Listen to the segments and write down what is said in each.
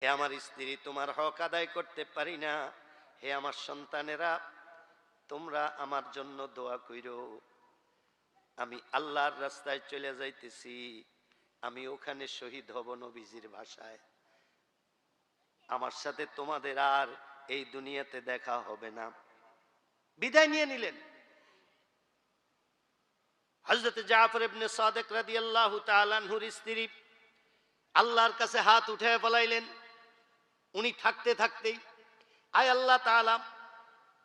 হে আমার স্ত্রী, তোমার হক আদায় করতে পারি না। হে আমার সন্তানেরা, তোমরা আমার জন্য দোয়া কইরো। আমি আল্লাহর রাস্তায় চলে যাইতেছি, আমি ওখানে শহীদ হব নবীজির ভাষায়। আমার সাথে তোমাদের আর এই দুনিয়াতে দেখা হবে না। বিদায় নিয়ে নিলেন। হযরত জাফর ইবনে সাদেক রাদিয়াল্লাহু তাআলা আনহুর স্ত্রী আল্লাহর কাছে হাত উঠায় ফেলাইলেন। উনি থাকতে থাকতেই, আয় আল্লাহ তাআলা,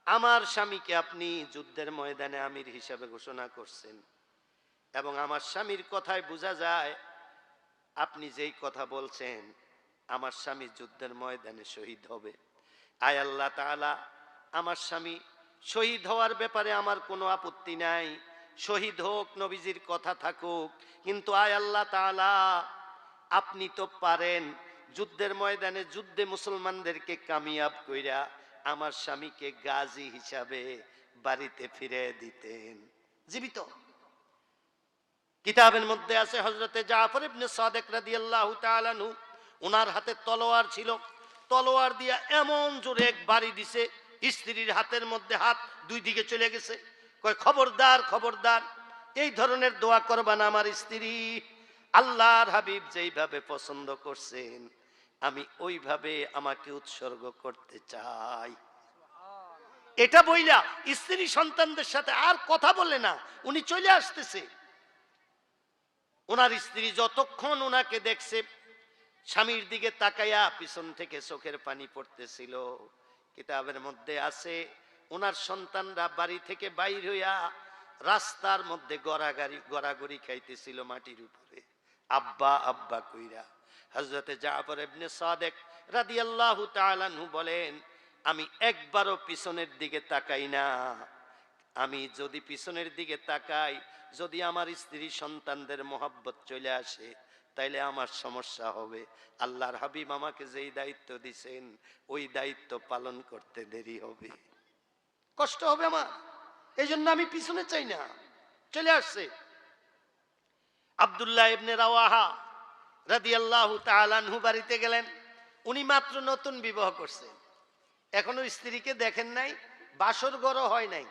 আমার স্বামীকে আপনি যুদ্ধের ময়দানে আমির হিসাবে ঘোষণা করছেন, এবং আমার স্বামীর কথায় বোঝা যায় আপনি যেই কথা বলছেন আমার স্বামী যুদ্ধের ময়দানে শহীদ হবে। আয় আল্লাহ তাআলা, আমার স্বামী শহীদ হওয়ার ব্যাপারে আমার কোনো আপত্তি নাই, শহীদ হোক, নবীজির কথা থাকুক, কিন্তু আয় আল্লাহ তাআলা, আপনি তো পারেন যুদ্ধের ময়দানে যুদ্ধে মুসলমানদেরকে কামিয়াব কইরা আমার স্বামীকে গাজী হিসাবে বাড়িতে ফিরে দিতেন জীবিত। কিতাবের মধ্যে আছে হযরতে জাফর ইবনে সাদেক রাদিয়াল্লাহু তাআলা আনহু, ওনার হাতে তলোয়ার ছিল, তলোয়ার দিয়া এমন জোরে এক বাড়ি দিছে, স্ত্রীর হাতের মধ্যে হাত দুই দিকে চলে গেছে। কয়, খবরদার খবরদার, এই ধরনের দোয়া করবা না আমার স্ত্রী। আল্লাহর হাবিব যেইভাবে পছন্দ করছেন আমি ওইভাবে আমাকে উৎসর্গ করতে চাই। এটা বইলা স্ত্রী সন্তানদের সাথে আর কথা বলে না, উনি চলে আসতেছে। ওনার স্ত্রী যতক্ষণ ওনাকে দেখছে, স্বামীর দিকে তাকাইয়া পিছন থেকে চোখের পানি পড়তেছিল। কিতাবের মধ্যে আছে ওনার সন্তানরা বাড়ি থেকে বাইর হইয়া রাস্তার মধ্যে গড়াগড়ি খাইতেছিল মাটির উপরে, আব্বা আব্বা কইরা। হযরতে জাফর ইবনে সাদেক রাদিয়াল্লাহু তাআলা আনহু বলেন, আমি একবারও পিছনের দিকে তাকাই না। আমি যদি পিছনের দিকে তাকাই, যদি আমার স্ত্রী সন্তানদের মোহাব্বত চলে আসে, তাইলে আমার সমস্যা হবে। আল্লাহর হাবিব আমাকে যেই দায়িত্ব দিছেন ওই দায়িত্ব পালন করতে দেরি হবে, কষ্ট হবে আমার, এই জন্য আমি পিছনে চাই না। চলে আসছে। আব্দুল্লাহ ইবনে রাওয়াহা রাদিয়াল্লাহু তাআলা আনহু বাড়িতে গেলেন। উনি মাত্র নতুন বিবাহ করছেন, এখনো স্ত্রীকে দেখেন নাই, বাসর ঘরও হয় নাই,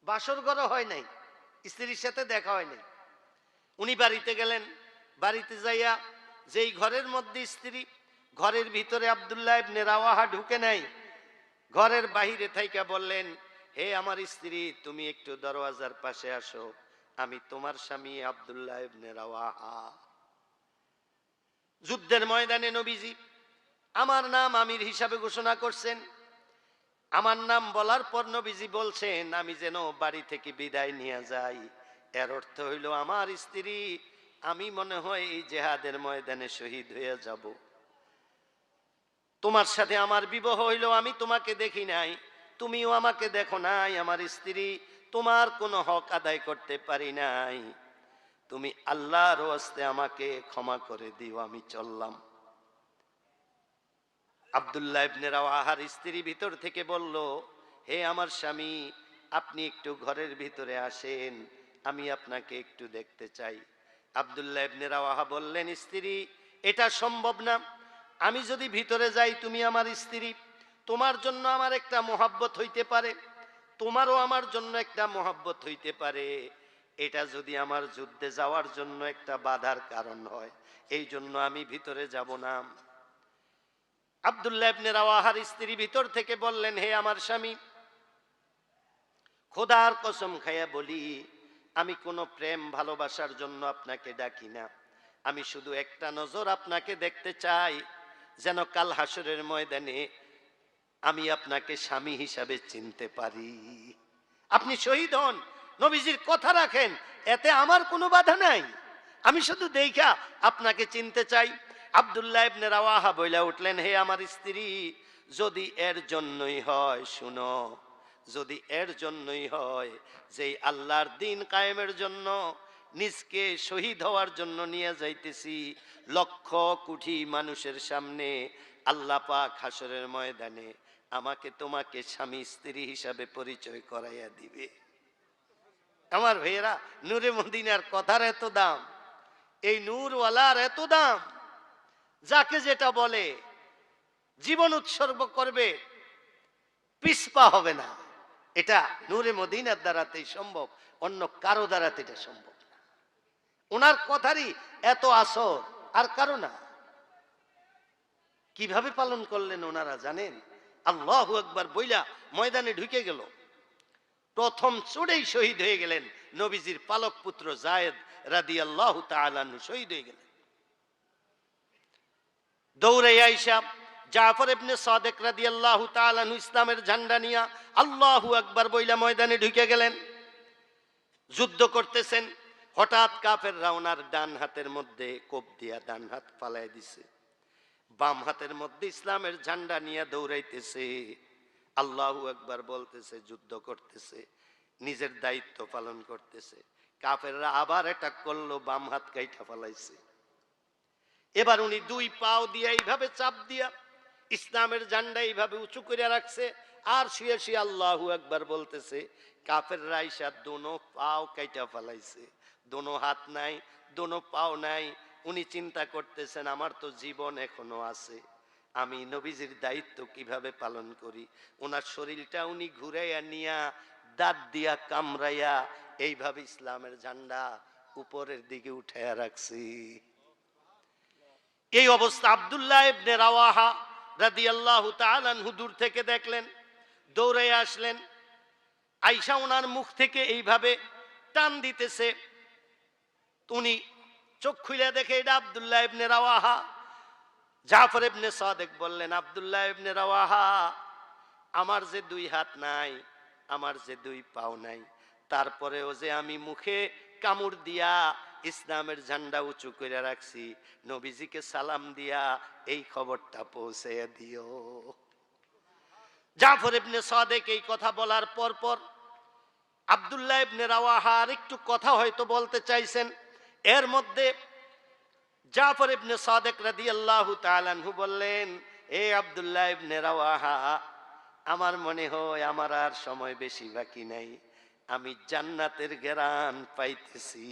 বাসর ঘরও হয় নাই, স্ত্রীর সাথে দেখা হয় নাই। উনি বাড়িতে গেলেন, বাড়িতে যাইয়া যেই ঘরের মধ্যে স্ত্রী, ঘরের ভিতরে আব্দুল্লাহ ইবনে রাওয়াহা ঢুকে নাই, ঘরের বাহিরে থাইকা বললেন, হে আমার স্ত্রী, তুমি একটু দরওয়াজার পাশে আসো, আমি তোমার স্বামী আব্দুল্লাহ ইবনে রাওয়াহা। যুদ্ধের ময়দানে নবীজি আমার নাম আমির হিসাবে ঘোষণা করছেন। আমার নাম বলার পর নবীজি বলছেন আমি যেন বাড়ি থেকে বিদায় নিয়ে যাই। এর অর্থ হইল আমার স্ত্রী, আমি মনে হয় এই জেহাদের ময়দানে শহীদ হয়ে যাব। তোমার সাথে আমার বিবাহ হইল, আমি তোমাকে দেখি নাই, তুমিও আমাকে দেখো নাই। আমার স্ত্রী, তোমার কোনো হক আদায় করতে পারি নাই, তুমি আল্লাহর ওয়াস্তে আমাকে ক্ষমা করে দিও, আমি চললাম। আব্দুল্লাহ ইবনে রাওয়াহার স্ত্রী ভিতর থেকে বলল, হে আমার স্বামী, আপনি একটু ঘরের ভিতরে আসেন, আমি আপনাকে একটু দেখতে চাই। আব্দুল্লাহ ইবনে রাওয়াহা বললেন, স্ত্রী, এটা সম্ভব না। আমি যদি ভিতরে যাই, তুমি আমার স্ত্রী, তোমার জন্য আমার একটা মোহাব্বত হইতে পারে, তোমারও আমার জন্য একটা মোহাব্বত হইতে পারে। এটা যদি আমার যুদ্ধে যাওয়ার জন্য একটা বাধার কারণ হয়, এই জন্য আমি ভিতরে যাব না। আব্দুল্লাহ ইবনে রাওয়াহার স্ত্রী ভিতর থেকে বললেন, হে আমার স্বামী, খোদার কসম খাইয়া বলি, আমি কোনো প্রেম ভালোবাসার জন্য আপনাকে ডাকি না, আমি শুধু একটা নজর আপনাকে দেখতে চাই, যেন কাল হাসরের ময়দানে আমি আপনাকে স্বামী হিসাবে চিনতে পারি। আপনি শহীদ হন, নবীজির কথা রাখেন, এতে আমার কোনো বাধা নাই, আমি শুধু দেখা আপনাকে চিনতে চাই। আব্দুল্লাহ ইবনে রাওয়াহা বইলা উঠলেন, হে আমার স্ত্রী, যদি এর জন্যই হয়, শুনো, যদি এর জন্যই হয় যে আল্লাহর দিন কায়েমের জন্য নিজকে শহীদ হওয়ার জন্য নিয়ে যাইতেছি লক্ষ কোটি মানুষের সামনে, আল্লাহ পাক হাসরের ময়দানে আমাকে তোমাকে স্বামী স্ত্রী হিসাবে পরিচয় করাইয়া দিবে। আমার ভাইয়েরা, নূরে মদিনার কথার এত দাম, এই নূরওয়ালার এত দাম, যাকে যেটা বলে জীবন উৎসর্গ করবে, পিছপা হবে না। এটা নূরে মদিনার দ্বারাতেই সম্ভব, অন্য কারো দ্বারাতে এটা সম্ভব না। ওনার কথারই এত আসর, আর কারো না। কিভাবে পালন করলেন ওনারা জানেন? আল্লাহু আকবার বইলা ময়দানে ঢুকে গেল, প্রথম চড়েই শহীদ হয়ে গেলেন নবীজির পালক পুত্র যায়েদ রাদিয়াল্লাহু তাআলা আনহু, শহীদ হয়ে গেলেন। দৌড়ে আইসা জাফর ইবনে সাদেক রাদিয়াল্লাহু তাআলা আনহু ইসলামের ঝান্ডা নিয়া আল্লাহু আকবার বইলা ময়দানে ঢুকে গেলেন, যুদ্ধ করতেছেন। হঠাৎ কাফেররা ওনার ডান হাতের মধ্যে কোপ দিয়া ডান হাত ফালাই দিছে, বাম হাতের মধ্যে ইসলামের ঝান্ডা নিয়ে দৌড়াইতেছে, আল্লাহু আকবার বলতেছে, যুদ্ধ করতেছে, নিজের দায়িত্ব পালন করতেছে। কাফেররা আবার অ্যাটাক করলো, বাম হাত কাইটা ফালাইছে। এবার উনি দুই পাও দিয়া এইভাবে চাপ দিয়া ইসলামের ঝান্ডা এইভাবে উঁচু করে রাখছে, আর শুয়ে শুয়ে আল্লাহু আকবার বলতেছে। কাফেররা আইসা দোনো পাও কাইটা ফালাইছে, দোনো হাত নাই, দোনো পাও নাই। উনি চিন্তা করতেছেন, আমার তো জীবন এখনো আছে, আমি নবীজির দায়িত্ব কিভাবে পালন করি। ওনার শরীরটা উনি ঘুরাইয়া নিয়া দাঁত দিয়া কামড়াইয়া এইভাবে ইসলামের ঝান্ডা উপরের দিকে উঠাইয়া রাখছি। এই অবস্থা আব্দুল্লাহ ইবনে রাওয়াহা রাদিয়াল্লাহু তাআলা আনহু দূর থেকে দেখলেন, দৌড়ে আসলেন, আয়েশা ওনার মুখ থেকে এইভাবে টান দিতেছে। উনি চোখ খুলে দেখে এটা আব্দুল্লাহ ইবনে রাওয়াহা। জাফর ইবনে সাদেক বললেন, আব্দুল্লাহ ইবনে রাওয়াহা, আমার যে দুই হাত নাই, আমার যে দুই পাও নাই, তারপরেও যে আমি মুখে কামড় দিয়া ইসলামের ঝান্ডা উঁচু করে রাখছি, নবীজিকে সালাম দিয়া এই খবরটা পৌঁছে দিও। জাফর ইবনে সাদেক এই কথা বলার পর পর আব্দুল্লাহ ইবনে রাওয়াহা আর একটু কথা হয়তো বলতে চাইছেন। এর মধ্যে জাফর ইবনে সাদেক রাদিয়াল্লাহু তাআলা আনহু বললেন, এ আব্দুল্লাহ ইবনে রাওয়াহা, আমার মনে হয় আমার আর সময় বেশি বাকি নাই, আমি জান্নাতের ঘেরান পাইতেছি।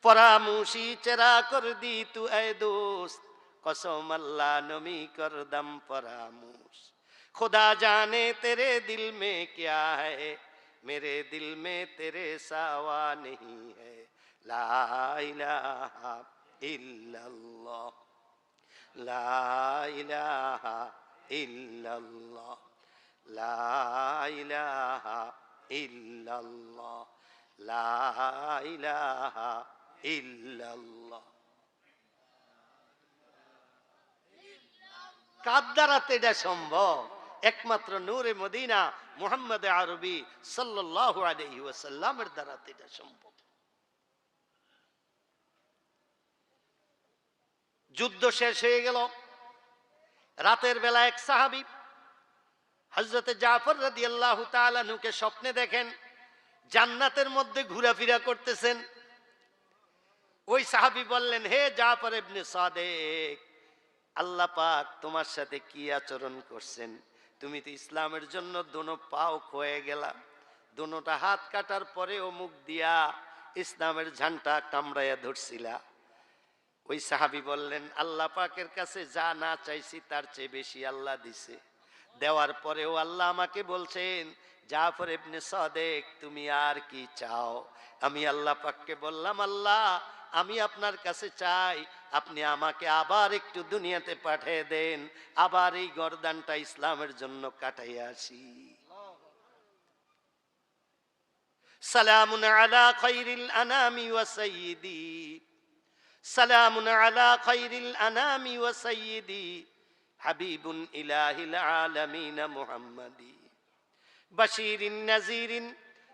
পরামুশি চেরা কর দি তু এ দোস্ত, কসম আল্লাহ নমি কর দম পরামুশ, खुदा जाने तेरे दिल में क्या है, मेरे दिल में तेरे सावा नहीं है, ला इलाहा इल्लल्लाह, ला इलाहा इल्लल्लाह, ला इलाहा इल्लल्लाह, ला इलाहा इल्लल्लाह। কার দ্বারাতে এটা সম্ভব? একমাত্র নূরে মদিনা মুহাম্মদ আরবি সাল্লাল্লাহু আলাইহি ওয়াসাল্লামের দ্বারাতে এটা সম্ভব। যুদ্ধ শেষ হয়ে গেল। রাতের বেলা এক সাহাবী হযরতে জাফর রাদিয়াল্লাহু তাআলা আনহুকে স্বপ্নে দেখেন জান্নাতের মধ্যে ঘোরাফেরা করতেছেন। ওই সাহাবী বললেন, হে জাফর ইবনে সাদেক, আল্লাহ পাক তোমার সাথে কি আচরণ করছেন? তুমি তো ইসলামের জন্য দোনো পাও খয়ে গেলা, দোনোটা হাত কাটার পরেও মুখ দিয়া ইসলামের ঝান্ডা কামড়াইয়া ধরছিলা। ওই সাহাবী বললেন, আল্লাহ পাকের কাছে যা না চাইছি তার চেয়ে বেশি আল্লাহ দিছে। দেওয়ার পরেও আল্লাহ আমাকে বলছেন, জাফর ইবনে সাদেক, তুমি আর কি চাও? আমি আল্লাহ পাককে বললাম, আল্লাহ, আমি আপনার কাছে চাই আপনি আমাকে আবার একটু দুনিয়াতে পাঠিয়ে দেন, আবার এই গর্দানটা ইসলামের জন্য কাটাইয়া আসি। সালামুন আলা খায়রিল আনামি ওয়া সাইয়্যিদি, সালামুন আলা খায়রিল আনামি ওয়া সাইয়্যিদি, হাবিবুন ইলাহিল আলামিন মুহাম্মাদি, বাশীরিন নাযীরিন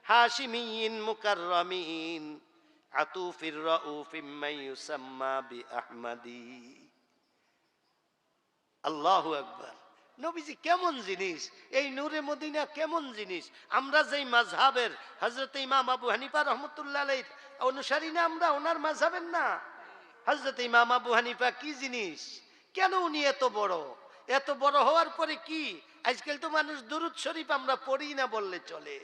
হাশিমিয়্যিন মুকাররামিন, আতুফির রাউফিম মান ইউসাম্মা বিআহমাদি। আল্লাহু আকবার। নবীজি কেমন জিনিস, এই নূরে মদিনা কেমন জিনিস। আমরা যেই মাযহাবের হযরত ইমাম আবু হানিফা রাহমাতুল্লাহ আলাইহির অনুসারী না, আমরা ওনার মাযহাবের না। হযরত ইমাম আবু হানিফা কি জিনিস, কেন উনি এত বড়? এত বড় হওয়ার পরে কি আজকাল তো মানুষ দুরূদ শরীফ আমরা পড়ি না বললে চলে।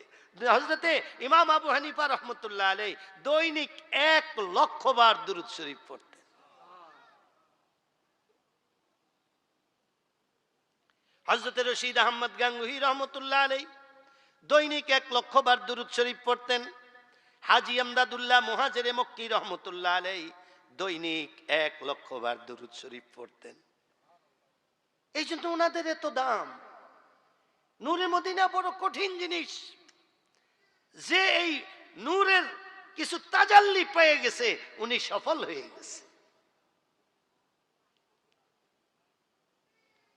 হযরতে ইমাম আবু হানিফা রহমতুল্লাহ আলাইহি দৈনিক 1,00,000 বার দুরূদ শরীফ পড়তেন। হযরতে রশিদ আহমদ গাঙ্গুহি রহমতুল্লাহ আলাইহি দৈনিক 1,00,000 বার দুরূদ শরীফ পড়তেন। হাজী আমদাদুল্লাহ মুহাজিরে মক্কি রহমতুল্লাহ আলাইহি দৈনিক 1,00,000 বার দুরূদ শরীফ পড়তেন। এই জন্য ওনাদের এত দাম। নূরে মদিনা বড় কঠিন জিনিস, যে এই নূরের কিছু তাজাল্লি পেয়ে গেছে উনি সফল হয়ে গেছে।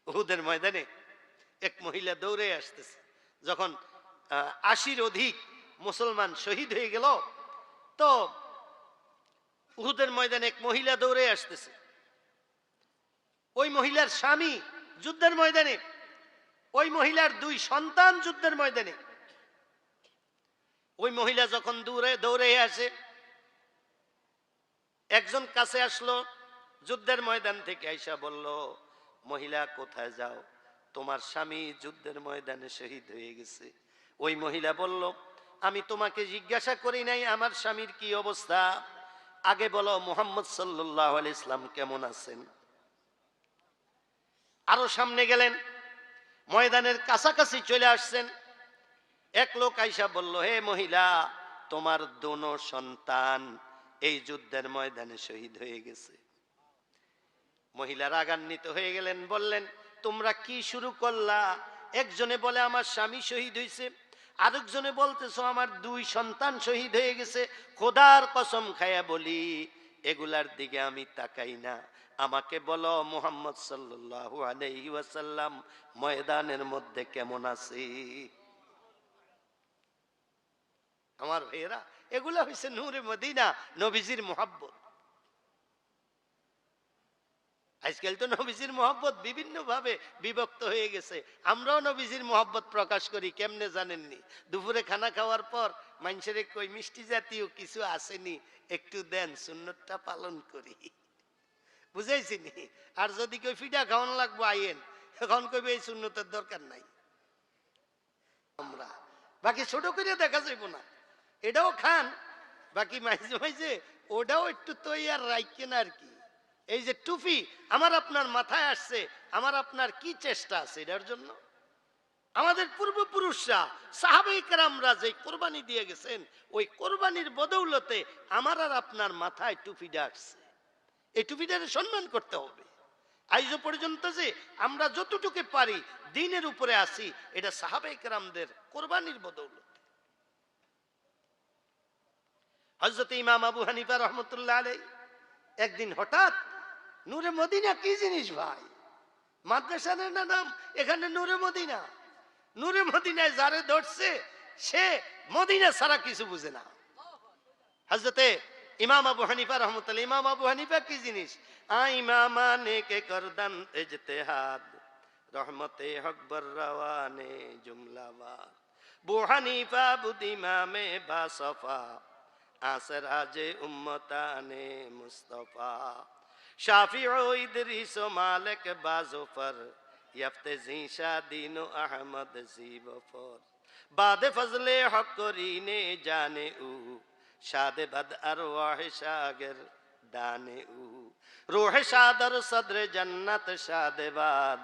উহুদের ময়দানে এক মহিলা দৌড়ে আসতেছে, যখন 80-র অধিক মুসলমান শহীদ হয়ে গেল, তো উহুদের ময়দানে এক মহিলা দৌড়ে আসতেছে। ওই মহিলার স্বামী যুদ্ধের ময়দানে, ওই মহিলার 2 সন্তান যুদ্ধের ময়দানে। ওই মহিলা যখন দৌড়ে আসে, একজন কাছে আসলো যুদ্ধের ময়দান থেকে, আইসা বলল, মহিলা কোথায় যাও? তোমার স্বামী যুদ্ধের ময়দানে শহীদ হয়ে গেছে। ওই মহিলা বলল, আমি তোমাকে জিজ্ঞাসা করি নাই আমার স্বামীর কি অবস্থা, আগে বলো মুহাম্মদ সাল্লাল্লাহু আলাইহি ইসলাম কেমন আছেন। আরো সামনে গেলেন, ময়দানের কাছাকাছি চলে আসছেন। এক লোক আইসা বলল, হে মহিলা, তোমার দোনো সন্তান এই যুদ্ধের ময়দানে শহীদ হয়ে গেছে। মহিলা রাগান্বিত হয়ে গেলেন, বললেন, তোমরা কি শুরু করলা? একজনে বলে আমার স্বামী শহীদ হয়েছে, আরেকজনে বলতেছো আমার 2 সন্তান শহীদ হয়ে গেছে। খোদার কসম খায়া বলি, এগুলার দিকে আমি তাকাই না। আমাকে বলো মুহাম্মদ সাল্লাল্লাহু আলাইহি ওয়াসাল্লাম ময়দানের মধ্যে কেমন আছে? আমার ভাইয়েরা, এগুলা হইছে নূরে মদিনা, নবীজির মোহাব্বত। আজকাল তো নবীজির মোহাব্বত বিভিন্ন ভাবে বিভক্ত হয়ে গেছে। আমরাও নবীজির মোহাব্বত প্রকাশ করি, কেমনে জানেননি? দুপুরে খানা খাওয়ার পর মানুষের কই মিষ্টি জাতীয় কিছু আসেনি, একটু দেন, সুন্নতটা পালন করি, বুঝাইছি নি? আর যদি কই ফিডা খাওয়ানো লাগবো আইয়েন, এখন কইবে এই সুন্নতের দরকার নাই। আমরা বাকি ছোট করে দেখা যাইব না, এটাও খান, বাকি মাঝে মাঝে ওটাও একটু তৈয়ার রাখেন আর কি। এই যে টুপি আমার আপনার মাথায় আসছে, আমার আপনার কি চেষ্টা আছে এটার জন্য? আমাদের পূর্বপুরুষরা সাহাবায়ে কেরামরা যে কোরবানি দিয়ে গেছেন, ওই কোরবানির বদৌলতে আমার আর আপনার মাথায় টুপিটা আসছে। এই টুপিটাকে সম্মান করতে হবে। আজ পর্যন্ত যে আমরা যতটুকু পারি দ্বীনের উপরে আসি, এটা সাহাবায়ে কেরামদের কোরবানির বদৌলতে। হযরত ইমাম আবু হানিফা রহমতুল্লাহ আলাইহি একদিন হঠাৎ, নূরে মদিনা কি জিনিস ভাই? মাদ্রাসার না নাম, এখানে নূরে মদিনা। নূরে মদিনায় যারে ধরছে সে মদিনা ছাড়া কিছু বুঝে না। হযরতে ইমাম আবু হানিফা রহমতুল্লাহ, ইমাম আবু হানিফা কি জিনিস? ইমামানে কে করদান ইজতিহাদ, রহমতে হকবর রওয়ানে জুমলাওয়ার। আবু হানিফা বুদিমামে বাসফা, আসরাজে উম্মতানে মুস্তাফা। শাফিউ ইদরিস মালিক বাজফর, ইয়াফতে জিশা দিন আহমদ জিবফর। বাদে ফজলে হক করিনে জানে উ, শাদে বদ আরওয়াহ শাগির দানে উ। রূহ শাদর সদর জন্নত শাদে বাদ,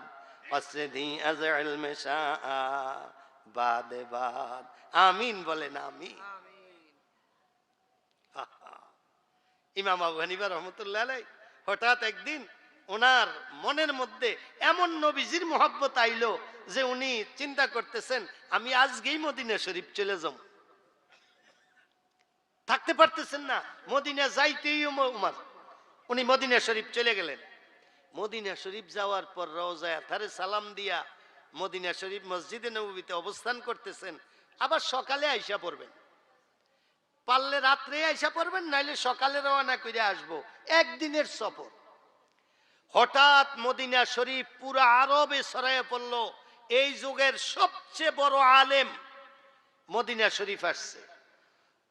আসদি আজ ইলম শাআ বাদে বাদ। আমিন বলেন, আমিন। ইমাম আবু হানিফা রহমতুল্লাহ আলাইহি হঠাৎ একদিন ওনার মনের মধ্যে এমন নবীজির মোহাব্বত আইলো যে উনি চিন্তা করতেছেন, আমি আজকেই মদিনা শরীফ চলে যাব। থাকতে পারতেছেন না, মদিনা যাইতেই উমার। উনি মদিনা শরীফ চলে গেলেন। মদিনা শরীফ যাওয়ার পর রওজায়ে আতহারে সালাম দিয়া মদিনা শরীফ মসজিদে নববীতে অবস্থান করতেছেন। আবার সকালে আইসা পড়বেন, পারলে রাত্রে আইসা পড়বেন, নাইলে সকালে রওনা করে আসবো, একদিনের সফর। হঠাৎ মদিনা শরীফ পুরা আরবে ছড়াইয়া পড়ল, এই যুগের সবচেয়ে বড় আলেম মদিনা শরীফ আসছে।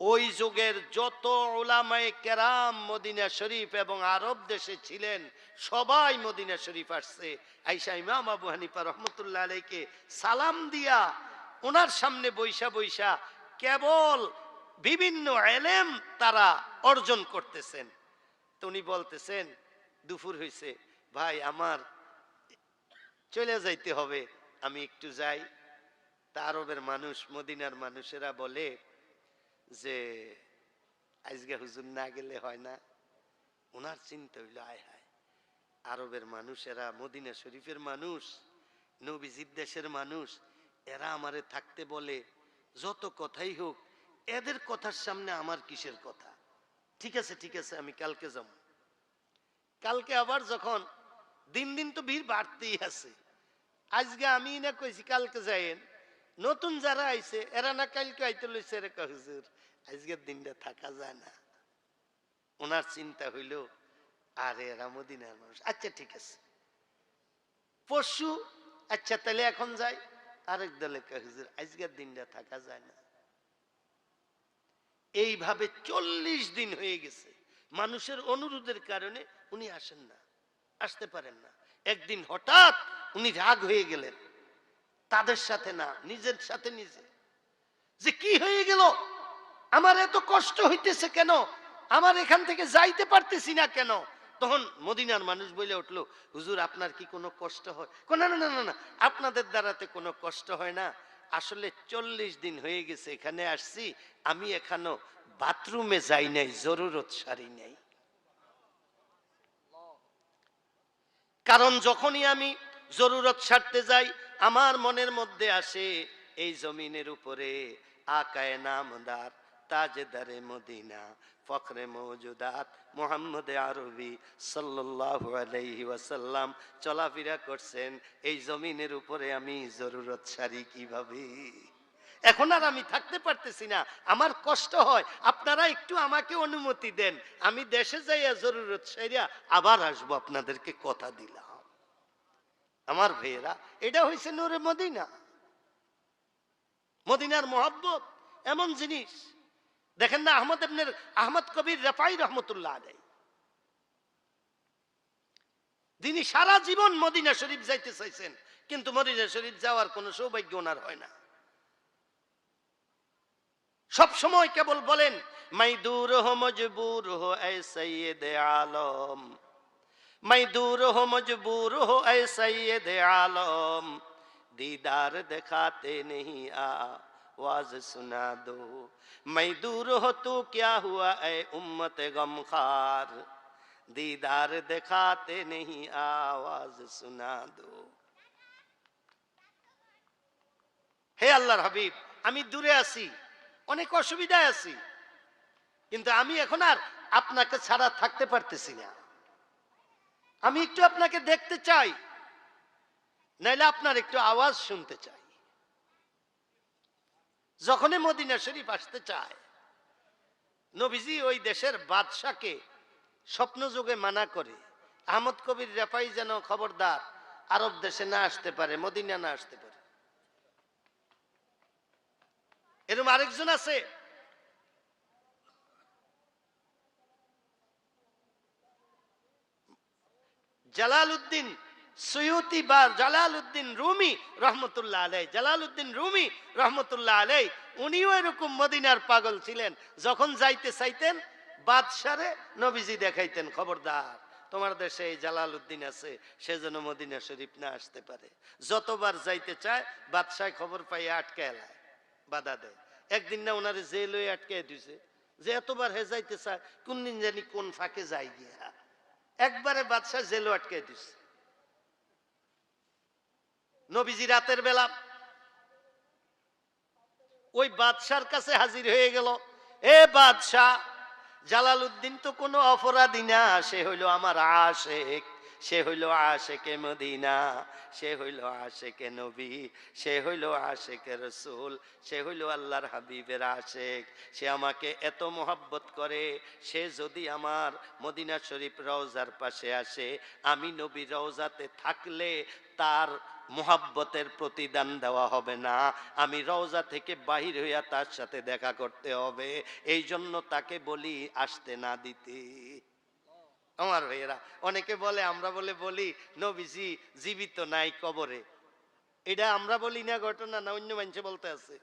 ওই যুগের যত উলামায়ে কেরাম মদিনা শরীফ এবং আরব দেশে ছিলেন সবাই মদিনা শরীফ আসছে। আইসা ইমাম আবু হানিফা রহমতুল্লাহ আলাইকে সালাম দিয়া ওনার সামনে বৈশা বৈশা কেবল বিভিন্ন এলেম তারা অর্জন করতেছেন। তো উনি বলতেছেন দুপুর হয়েছে, ভাই আমার চলে যাইতে হবে, আমি একটু যাই। তা আরবের মানুষ মদিনার মানুষেরা বলে যে আজকে হুজুর না গেলে হয় না। ওনার চিন্তা হইল আয় হায়, আরবের মানুষেরা মদিনা শরীফের মানুষ, নবীজির দেশের মানুষ, এরা আমারে থাকতে বলে, যত কথাই হোক এদের কথার সামনে আমার কিসের কথা। ঠিক আছে ঠিক আছে, আমি কালকে যাব। কালকে আবার যখন দিন দিন তো ভিড় বাড়তেই আছে, আজকে আমি না কইছি কালকে যাইয়েন, নতুন যারা আইছে এরা না কালকে আইতে লইছে, এরা কয় হুজুর আজকের দিনটা থাকা যায় না। ওনার চিন্তা হইল আরে এরা মদিনার মানুষ, আচ্ছা ঠিক আছে পরশু, আচ্ছা তাহলে এখন যাই। আরেক দলে কয় হুজুর আজকের দিনটা থাকা যায় না। এইভাবে 40 দিন হয়ে গেছে, মানুষের অনুরোধের কারণে উনি আসেন না, আসতে পারেন না। একদিন হঠাৎ উনি রাগ হয়ে গেলেন, তাদের সাথে না নিজের সাথে নিজে, যে কি হয়ে গেল, আমার এত কষ্ট হইতেছে কেন, আমার এখান থেকে যাইতে পারতেছি না কেন। তখন মদিনার মানুষ বলে উঠলো, হুজুর আপনার কি কোনো কষ্ট হয়? না না না না, আপনাদের দ্বারাতে কোনো কষ্ট হয় না, আসলে 40 দিন হয়ে গেছে এখানে আসছি, আমি এখনো বাথরুমে যাই নাই, জরুরত সারি নাই। কারণ যখনই আমি জরুরত সারতে যাই আমার মনের মধ্যে আসে এই জমিনের উপরে আকায়ে নামদার তাজদারে মদিনা ফখরে মওজুদাত মুহাম্মদ আরবি সাল্লাল্লাহু আলাইহি ওয়াসাল্লাম চলাফেরা করছেন, এই জমিনের উপরে আমি জরুরত সারি কিভাবে? এখন আর আমি থাকতে পারতেছি না, আমার কষ্ট হয়, আপনারা একটু আমাকে অনুমতি দেন, আমি দেশে যাইয়া জরুরত সাইরা আবার আসবো, আপনাদেরকে কথা দিলাম। আমার ভাইয়েরা, এটা হইছে নূরে মদিনা, মদিনার মহব্বত এমন জিনিস। দেখেন না আহমদ কবির রাফাই রহমতুল্লাহ আলাইহি, তিনি সারা জীবন মদিনা শরীফ যাইতে চাইছেন, কিন্তু মদিনা শরীফ যাওয়ার কোনো সৌভাগ্য ওনার হয় না। সব সময় কেবল বলেন মাই দূর হো মজবুর হো এ সৈয়দ আলম, मैं दूर हो मजबूर हो ऐ सैयद आलम, दीदार दिखाते नहीं आवाज सुना दो, मैं दूर हो तू क्या हुआ ऐ उम्मत गमखार, दीदार दिखाते नहीं आवाज सुना दो। হে আল্লাহর হাবিব, আমি দূরে আছি, অনেক অসুবিধায় আছি, কিন্তু আমি এখন আর আপনাকে ছাড়া থাকতে পারতেছি না, আমি একটু আপনাকে দেখতে চাই, নাইলে আপনার একটু আওয়াজ শুনতে চাই। যখনই মদিনা শরীফ আসতে চায়, নবীজি ওই দেশের বাদশাকে স্বপ্ন যোগে মানা করে, আহমদ কবির রেফাই যেন খবরদার আরব দেশে না আসতে পারে, মদিনা না আসতে পারে। এরকম আরেকজন আছে, জালালউদ্দিন সুয়ুতি বা জালালউদ্দিন রুমি রহমতুল্লাহ আলাই, জালালউদ্দিন রুমি রহমতুল্লাহ আলাই, উনিও এরকম মদিনার পাগল ছিলেন। যখন যাইতে চাইতেন বাদশারে নবীজি দেখাইতেন, খবরদার তোমার দেশে এই জালালউদ্দিন আছে, সে যেন মদিনা শরীফ না আসতে পারে। যতবার যাইতে চায় বাদশাহ খবর পাইয়া আটকে এলায়, বাধা দেয়। একদিন না ওনারে জেল হয়ে আটকে দিছে, যে এতবার হে যাইতে চায়, কোন দিন জানি কোন ফাঁকে যাই গিয়া, একবারে বাদশাহ জেলও আটকে দিছে। নবীজি রাতের বেলা ওই বাদশার কাছে হাজির হয়ে গেল, এ বাদশাহ, জালালউদ্দিন তো কোনো অপরাধী না, সে হইল আমার আশেক, সে হইল আশেকে মদিনা, সে হইল আশেকে নবী, সে হইল আশেকে রসুল, সে হইল আল্লাহর হাবিবের আশেক, সে আমাকে এত মোহাব্বত করে, সে যদি আমার মদিনা শরীফ রওজার পাশে আসে, আমি নবী রওজাতে থাকলে তার মুহাব্বতের প্রতিদান দেওয়া হবে না, আমি রওজা থেকে বাহির হইয়া তার সাথে দেখা করতে হবে। এই জন্য তাকে বলি আসতে না দিতে। আমার ভাইয়েরা, অনেকে বলে, আমরা বলি নবীজি জীবিত নাই, কবরে। এটা আমরা বলি না ঘটনা, না অন্য মানুষে বলতে আছে?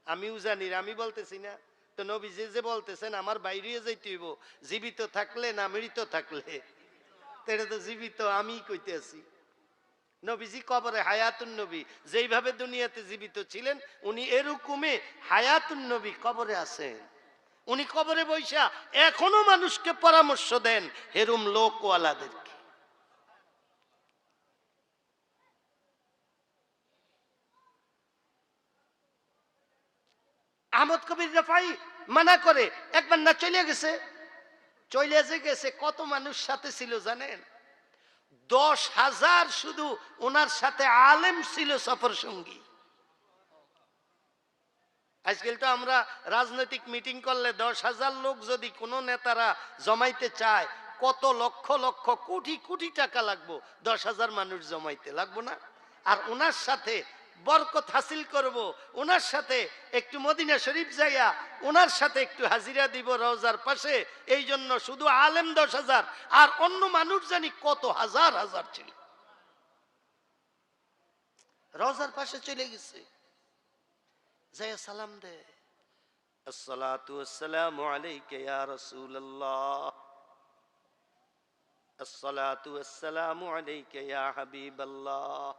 আমিও জানি, আমি বলতেছি না তো। নবীজি যে বলতেছেন আমার বাইরে যাইতে হইব, জীবিত থাকলে না মৃত থাকলে? তো এটা তো জীবিত, আমি কইতে আছি। নবীজি কবরে হায়াতুন নবী, যেইভাবে দুনিয়াতে জীবিত ছিলেন উনি এরকমই হায়াতুন নবী কবরে আছেন। উনি কবরে বৈশা এখনো মানুষকে পরামর্শ দেন, হেরুম লোকওয়ালাদেরকে। আহমদ কবির রাফাই মানা করে, একবার না চলে গেছে, কত মানুষ সাথে ছিল জানেন? 10,000 শুধু ওনার সাথে আলেম ছিল সফর সঙ্গী। আজকাল তো আমরা রাজনৈতিক মিটিং করলে 10,000 লোক যদি কোনো নেতারা জমাইতে চায়, কত লক্ষ লক্ষ কোটি কোটি টাকা লাগবো 10,000 মানুষ জমাইতে, লাগবো না? আর ওনার সাথে বরকত হাসিল করব, ওনার সাথে একটু মদিনা শরীফ যাইয়া ওনার সাথে একটু হাজিরা দিব রওজার পাশে, এই জন্য শুধু আলেম 10,000, আর অন্য মানুষ জানি কত হাজার হাজার ছিল। রওজার পাশে চলে গেছে, যাইয়া সালাম দে, আসসালাতু ওয়াসসালামু আলাইকা ইয়া রাসূলুল্লাহ, আসসালাতু ওয়াসসালামু আলাইকা ইয়া হাবিবাল্লাহ।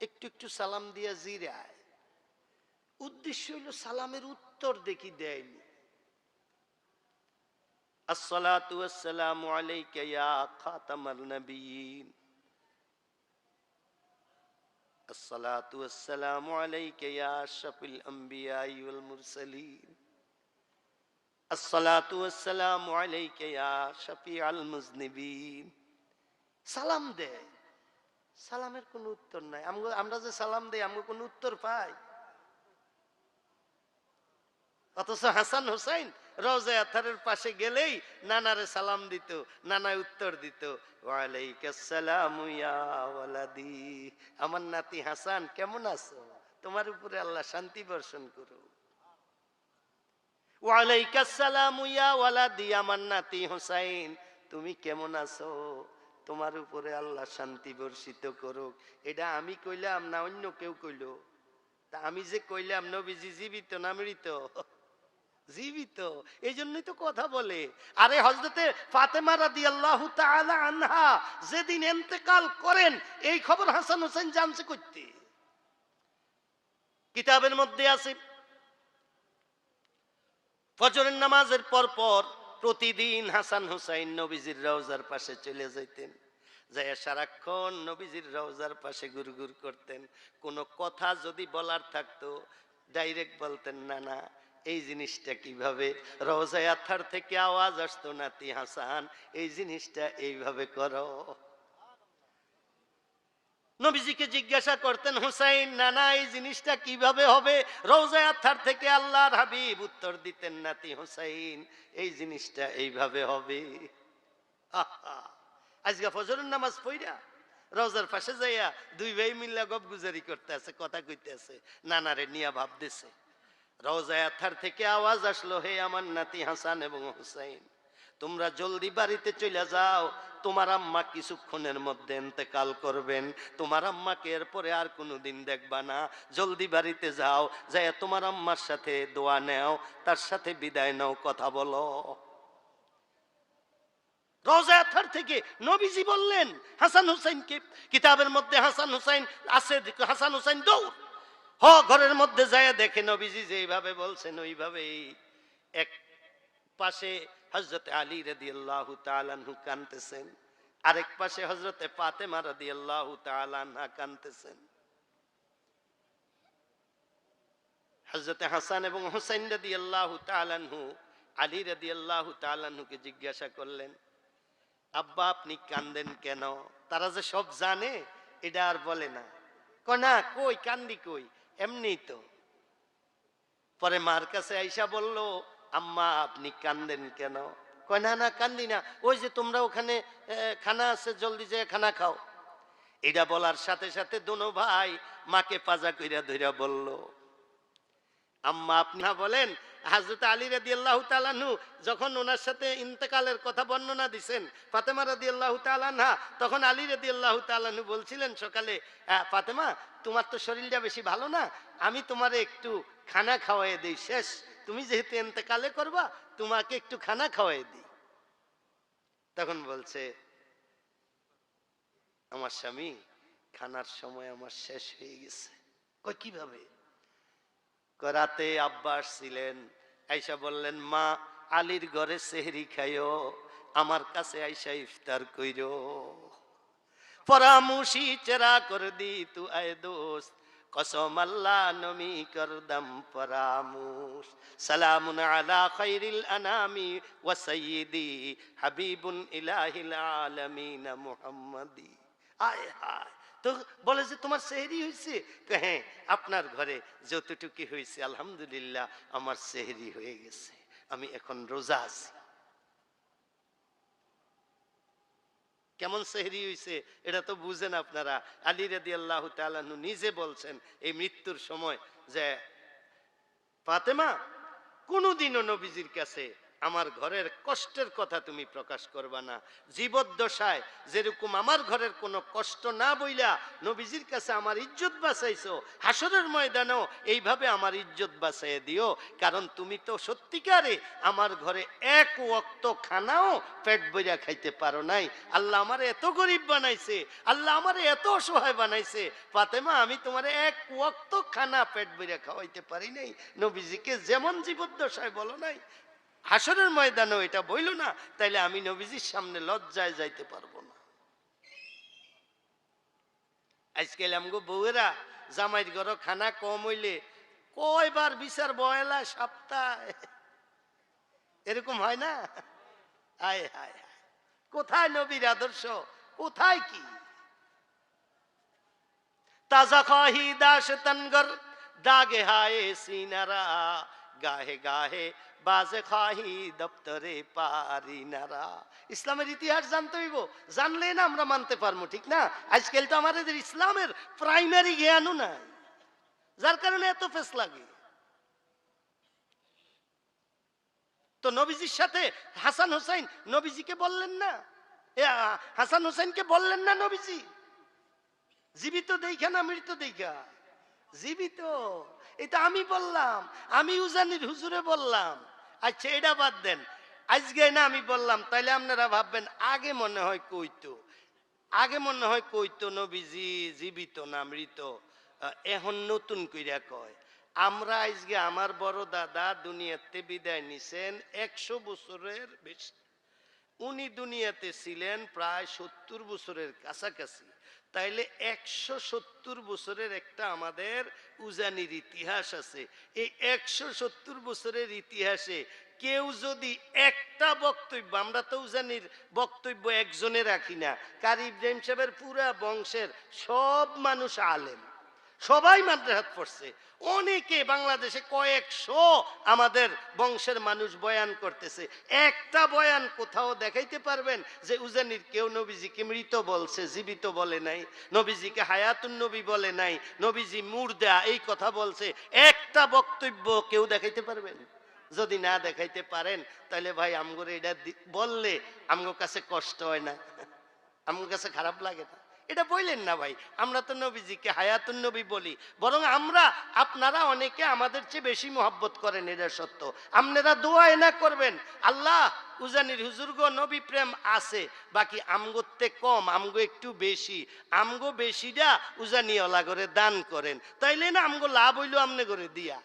একটু একটু সালাম দিয়া জিরায়। উদ্দেশ্য হইল সালামের উত্তর দেখি দেয়নি। আসসালাতু ওয়াসসালামু আলাইকা ইয়া খাতামান নবিয়্যিন, আসসালাতু ওয়াসসালামু আলাইকা ইয়া আশরাফুল আমবিয়া ওয়াল মুরসালিন, আসসালাতু ওয়াসসালামু আলাইকা ইয়া শাফিউল মুযনিবিন। সালাম দেয়, সালামের কোনো উত্তর নাই। আমরা যে সালাম দেই, আমরা কোনো উত্তর পাই? অথচ হাসান হুসাইন রওজায়ে আতহারের পাশে গেলেই নানারে সালাম দিত, নানা উত্তর দিত, ওয়ালাইকাস সালামু ইয়া ওয়ালাদি, আমার নাতি হাসান কেমন আছো, তোমার উপরে আল্লাহ শান্তি বর্ষণ করুক। ওয়ালাইকাস সালামু ইয়া ওয়ালাদি, আমার নাতি হুসাইন তুমি কেমন আছো, তোমার উপরে আল্লাহ শান্তি বর্ষিত করুক। এটা আমি কইলাম না অন্য কেউ কইল? তা আমি যে কইলাম নবীজি জীবিত না মৃত? জীবিত, এই জন্যই তো কথা বলে। আরে হযরতে ফাতেমা রাদিয়াল্লাহু তাআলা আনহা যেদিন ইন্তেকাল করেন, এই খবর হাসান হোসেন জানছে কইতে? কিতাবের মধ্যে আছে, ফজরের নামাজের পর পর প্রতিদিন হাসান হুসাইন নবীজির রওজার পাশে চলে যাইতেন, যাইয়া সারাক্ষণ নবীজির রওজার পাশে গুরগুর করতেন। কোনো কথা যদি বলার থাকতো ডাইরেক্ট বলতেন, না না এই জিনিসটা কিভাবে, রওজায়ে আতহার থেকে আওয়াজ আসতো, নাতি হাসান এই জিনিসটা এইভাবে করো। নবীজিকে জিজ্ঞাসা করতেন হুসাইন, নানা এই জিনিসটা কিভাবে হবে, রওজায়ে আতহার থেকে আল্লাহর হাবিব উত্তর দিতেন, নাতি হুসাইন এই জিনিসটা এইভাবে হবে। আজকে ফজরের নামাজ পড়া রওজার পাশে যাইয়া দুই ভাই মিল্লা গপ গুজারি করতে আছে, কথা কইতে আছে, নানারে নিয়া ভাবতেছে। রওজায়ে আতহার থেকে আওয়াজ আসলো, হে আমার নাতি হাসান এবং হুসাইন, তোমরা জলদি বাড়িতে চলে যাও, তোমার আম্মা কিছুক্ষণের মধ্যে ইন্তেকাল করবেন, তোমার আম্মাকে এরপরে আর কোনোদিন দেখবা না, জলদি বাড়িতে যাও, যাইয়া তোমার আম্মার সাথে দোয়া নেও, তার সাথে বিদায় নাও, কথা বলো। রওজায়ে আতহার থেকে নবীজি বললেন হাসান হুসাইনকে, কিতাবের মধ্যে হাসান হুসাইন আছে, হাসান হুসাইন দৌড় ঘরের মধ্যে যায়, দেখে নবীজি যেইভাবে বলছেন ওইভাবেই। এক পাশে হযরত আলী রাদিয়াল্লাহু তাআলা আনহু কাঁদতেছেন, আরেক পাশে হযরত ফাতেমা রাদিয়াল্লাহু তাআলা আনহা কাঁদতেছেন। হযরত হাসান এবং হুসাইন রাদিয়াল্লাহু তাআলা আনহু আলী রাদিয়াল্লাহু তাআলা আনহুকে জিজ্ঞাসা করলেন, আব্বা আপনি কান্দেন কেন? তারা যে সব জানে এটা আর বলে না, কয় না কই কান্দি কই, এমনি তো। পরে মার কাছে আইসা বলল, আম্মা আপনি কান্দেন কেন? কয় না না কান্দি না, ওই যে তোমরা ওখানে খানা আছে, জলদি যে খানা খাও। এটা বলার সাথে সাথে দোনো ভাই মাকে পাজা কইরা ধইরা বলল, আম্মা আপনি না বলেন হযরত আলী রাদিয়াল্লাহু তাআলা আনহু যখন ওনার সাথে ইন্তেকালের কথা বর্ণনা দিবেন ফাতেমা রাদিয়াল্লাহু তাআলা আনহা, তখন আলী রাদিয়াল্লাহু তাআলা আনহু বলছিলেন সকালে, ফাতেমা তোমার তো শরীরটা বেশি ভালো না, আমি তোমারে একটু খানা খাওয়াই দেই, শেষ তুমি যেহেতু ইন্তেকালে করবা তোমাকে একটু খানা খাওয়াই দিই। তখন বলছে, আমার স্বামী খানার সময় আমার শেষ হয়ে গেছে। কই কিভাবে? রাতে আব্বাস ছিলেন, আইসা বললেন, মা আলীর ঘরে সেহরি খাইও, আমার কাছে আইসা ইফতার কইরো। পরামুশি চেরা কর দি তু আয় দোস্ত, কসম আল্লাহ নমি করদম পরামুশ, সালামুন আলা খাইরিল আনামি ওয়া সাইয়্যিদি হাবিবুন ইলাহিল আলামিন মুহাম্মাদি। আয় হায়, তো বলে যে তোমার সেহরি হয়েছে? হ্যাঁ, আপনার ঘরে যতটুকু হয়েছে আলহামদুলিল্লাহ আমার সেহরি হয়ে গেছে, আমি এখন রোজা আছি। কেমন সেহরি হয়েছে এটা তো বুঝেন আপনারা। আলী রাদিয়াল্লাহু তাআলা আনহু নিজে বলছেন এই মৃত্যুর সময় যে, ফাতেমা কোনদিনও নবীজির কাছে আমার ঘরের কষ্টের কথা তুমি প্রকাশ করবা না। জীবদ্দশায় যেরকম আমার ঘরের কোনো কষ্ট না বইলা নবীজির কাছে আমার ইজ্জত বাঁচাইছো, হাসরের ময়দানেও এইভাবে আমার ইজ্জত বাঁচাইয়া দিও, কারণ তুমি তো সত্যিকারে আমার ঘরে এক ওয়াক্ত খানাও পেট বইরা খাইতে পারো নাই। আল্লাহ আমারে এত গরিব বানাইছে, আল্লাহ আমারে এত অসহায় বানাইছে, ফাতেমা আমি তোমারে এক ওয়াক্ত খানা পেট বইরা খাওয়াইতে পারি নাই। নবীজিকে যেমন জীবদ্দশায় বলো নাই, হাসরের ময়দানেও এটা বইল না, তাইলে আমি নবীজির সামনে লজ্জায় যাইতে পারবো না। আজকাল আমগো বউয়েরা জামাইর ঘর খানা কম হইলে কয়বার বিচার বয়লা সপ্তাহে, এরকম হয় না? হায় হায়, কোথায় নবীর আদর্শ, কোথায় কি? তাজা খাহি দাস তনগর দাগে হায় সিনারা, গাহে গাহে বাজে খাহি দপ্তরে পারি নারা। ইসলামের ইতিহাস জানতে হইব, জানলে না আমরা মানতে পারবো, ঠিক না? আজকাল তো আমাদের ইসলামের প্রাইমারি জ্ঞানও নাই, যার কারণে এত ফেস লাগে। তো নবীজির সাথে হাসান হোসেন নবীজিকে বললেন না, হাসান হোসেনকে বললেন না নবীজি জীবিত দেখা না মৃত দেখা? জীবিত। এটা আমি বললাম, আমি উজানির হুজুরে বললাম। আচ্ছা এটা বাদ দেন, আজকে না আমি বললাম, তাইলে আপনারা ভাববেন আগে মনে হয় কইতো, আগে মনে হয় কইতো নবীজি জীবিত না মৃত, এখন নতুন কইরা কয়। আমরা আজকে আমার বড় দাদা দুনিয়াতে বিদায় নিছেন 100 বছরের বেশি, উনি দুনিয়াতে ছিলেন প্রায় 70 বছরের কাছাকাছি। তাইলে 170 বছরের একটা আমাদের উজানির ইতিহাস আছে। এই 170 বছরের ইতিহাসে কেউ যদি একটা বক্তব্য, আমরা তো উজানির বক্তব্য একজনে রাখি না, কারি ইব্রাহিম সাহেবের পুরা বংশের সব মানুষ আলেম, সবাই মাদ্রাসাত পড়ছে, অনেকে বাংলাদেশে কয়েকশো আমাদের বংশের মানুষ বয়ান করতেছে। একটা বয়ান কোথাও দেখাইতে পারবেন যে উজানির কেউ নবীজিকে মৃত বলছে, জীবিত বলে নাই, নবীজিকে হায়াতুন নবী বলে নাই, নবীজি মুর্দা এই কথা বলছে? একটা বক্তব্য কেউ দেখাইতে পারবেন? যদি না দেখাইতে পারেন তাহলে ভাই আমগরে এটা বললে আমগোর কাছে কষ্ট হয় না, আমগোর কাছে খারাপ লাগে না? এটা বললেন না ভাই, আমরা তো নবীজিকে হায়াতুন নবী বলি, বরং আমরা আপনারা অনেকে আমাদের চেয়ে বেশি মহব্বত করেন, এটা সত্য। আপনারা দোয়া না করবেন আল্লাহ উজানির হুজুরগো নবী প্রেম আছে, বাকি আমগোতে কম, আমগো একটু বেশি, আমগো বেশিটা উজানিওয়ালা করে দান করেন, তাইলে না আমগো লাভ হইলো আমনে করে দিয়া,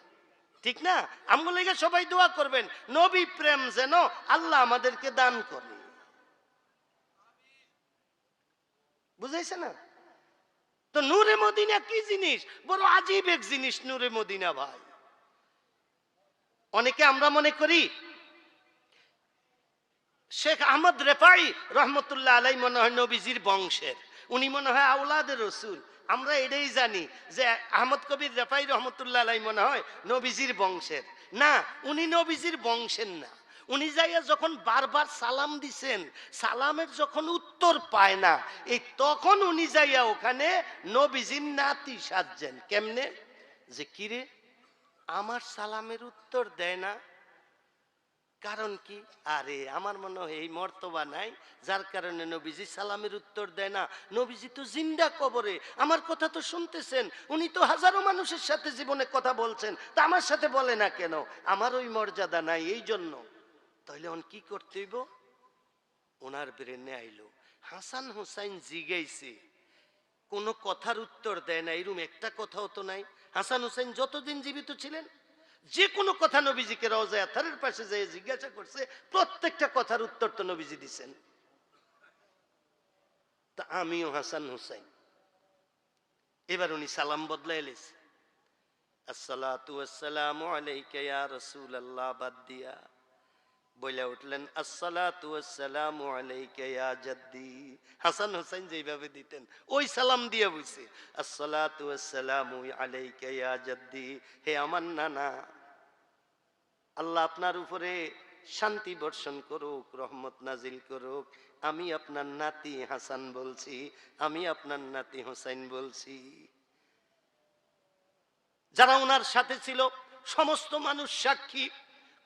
ঠিক না? আমগো লেগে সবাই দোয়া করবেন নবী প্রেম যেন আল্লাহ আমাদেরকে দান করে। বুঝাইছে না? তো নূরে মদিনা কি জিনিস, বড় আজীব এক জিনিস নূরে মদিনা ভাই। অনেকে আমরা মনে করি শেখ আহমদ রেফাই রহমতুল্লাহ আলাই মনে হয় নবীজির বংশের, উনি মনে হয় আওলাদের রসুল। আমরা এটাই জানি যে আহমদ কবির রেফাই রহমতুল্লাহ আলাই মনে হয় নবীজির বংশের। না, উনি নবীজির বংশের না, উনি যাইয়া যখন বারবার সালাম দিছেন, সালামের যখন উত্তর পায় না, এই তখন উনি যাইয়া ওখানে নবীজির নাতি সাজছেন। কেমনে? যে কিরে, আমার সালামের উত্তর দেয় না, কারণ কি? আরে আমার মনে হয় এই মর্তবা নাই, যার কারণে নবীজি সালামের উত্তর দেয় না। নবীজি তো জিন্দা কবরে, আমার কথা তো শুনতেছেন, উনি তো হাজারো মানুষের সাথে জীবনে কথা বলছেন, তা আমার সাথে বলে না কেন? আমার ওই মর্যাদা নাই, এই জন্য। তাইলে অন কি করতে হইব? ওনার ব্রেনে আইলো হাসান হুসাইন জিগাইছে, কোন কথার উত্তর দেয় না, এরকম একটা কথাও তো নাই। হাসান হুসাইন যতদিন জীবিত ছিলেন, যে কোনো কথা নবীজিকে রওজায়ে আতহারের পাশে যেয়ে জিজ্ঞাসা করছে, প্রত্যেকটা কথার উত্তর তো নবীজি দিচ্ছেন। তা আমিও হাসান হুসাইন। এবার উনি সালাম বদলাইলেছে, আসসালাতু ওয়াসসালামু আলাইকা ইয়া রাসূলুল্লাহ বাদ দিয়া বলে উঠলেন, আসসালাতু ওয়াসসালামু আলাইকা ইয়া জাদ্দি। হাসান হুসাইন যেভাবে দিতেন ওই সালাম দিয়ে বইছে, আসসালাতু ওয়াসসালামু আলাইকা ইয়া জাদ্দি, হে আমার নানা, আল্লাহ আপনার উপরে শান্তি বর্ষণ করুক, রহমত নাজিল করুক। আমি আপনার নাতি হাসান বলছি, আমি আপনার নাতি হুসাইন বলছি। যারা ওনার সাথে ছিল সমস্ত মানুষ সাক্ষী।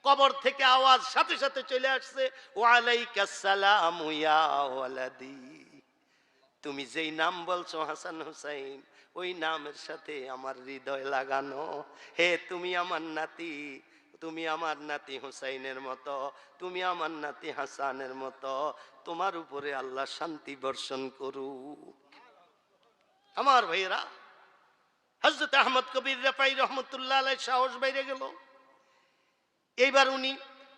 কবর থেকে আওয়াজ সাথে সাথে চলে আসছে, ওয়ালাইকাস সালাম ইয়া ওয়ালাদি। তুমি যেই নাম বলছো হাসান হুসাইন, ওই নামের সাথে আমার হৃদয় লাগানো। হে তুমি আমার নাতি, তুমি আমার নাতি হুসাইনের মতো, তুমি আমার নাতি হাসানের মতো, তোমার উপরে আল্লাহ শান্তি বর্ষণ করুক। আমার ভাইয়েরা, হযরত আহমদ কবির রেফাই রহমতুল্লাহ আলাইহি সাহস বাইরে গেল। এইবার উনি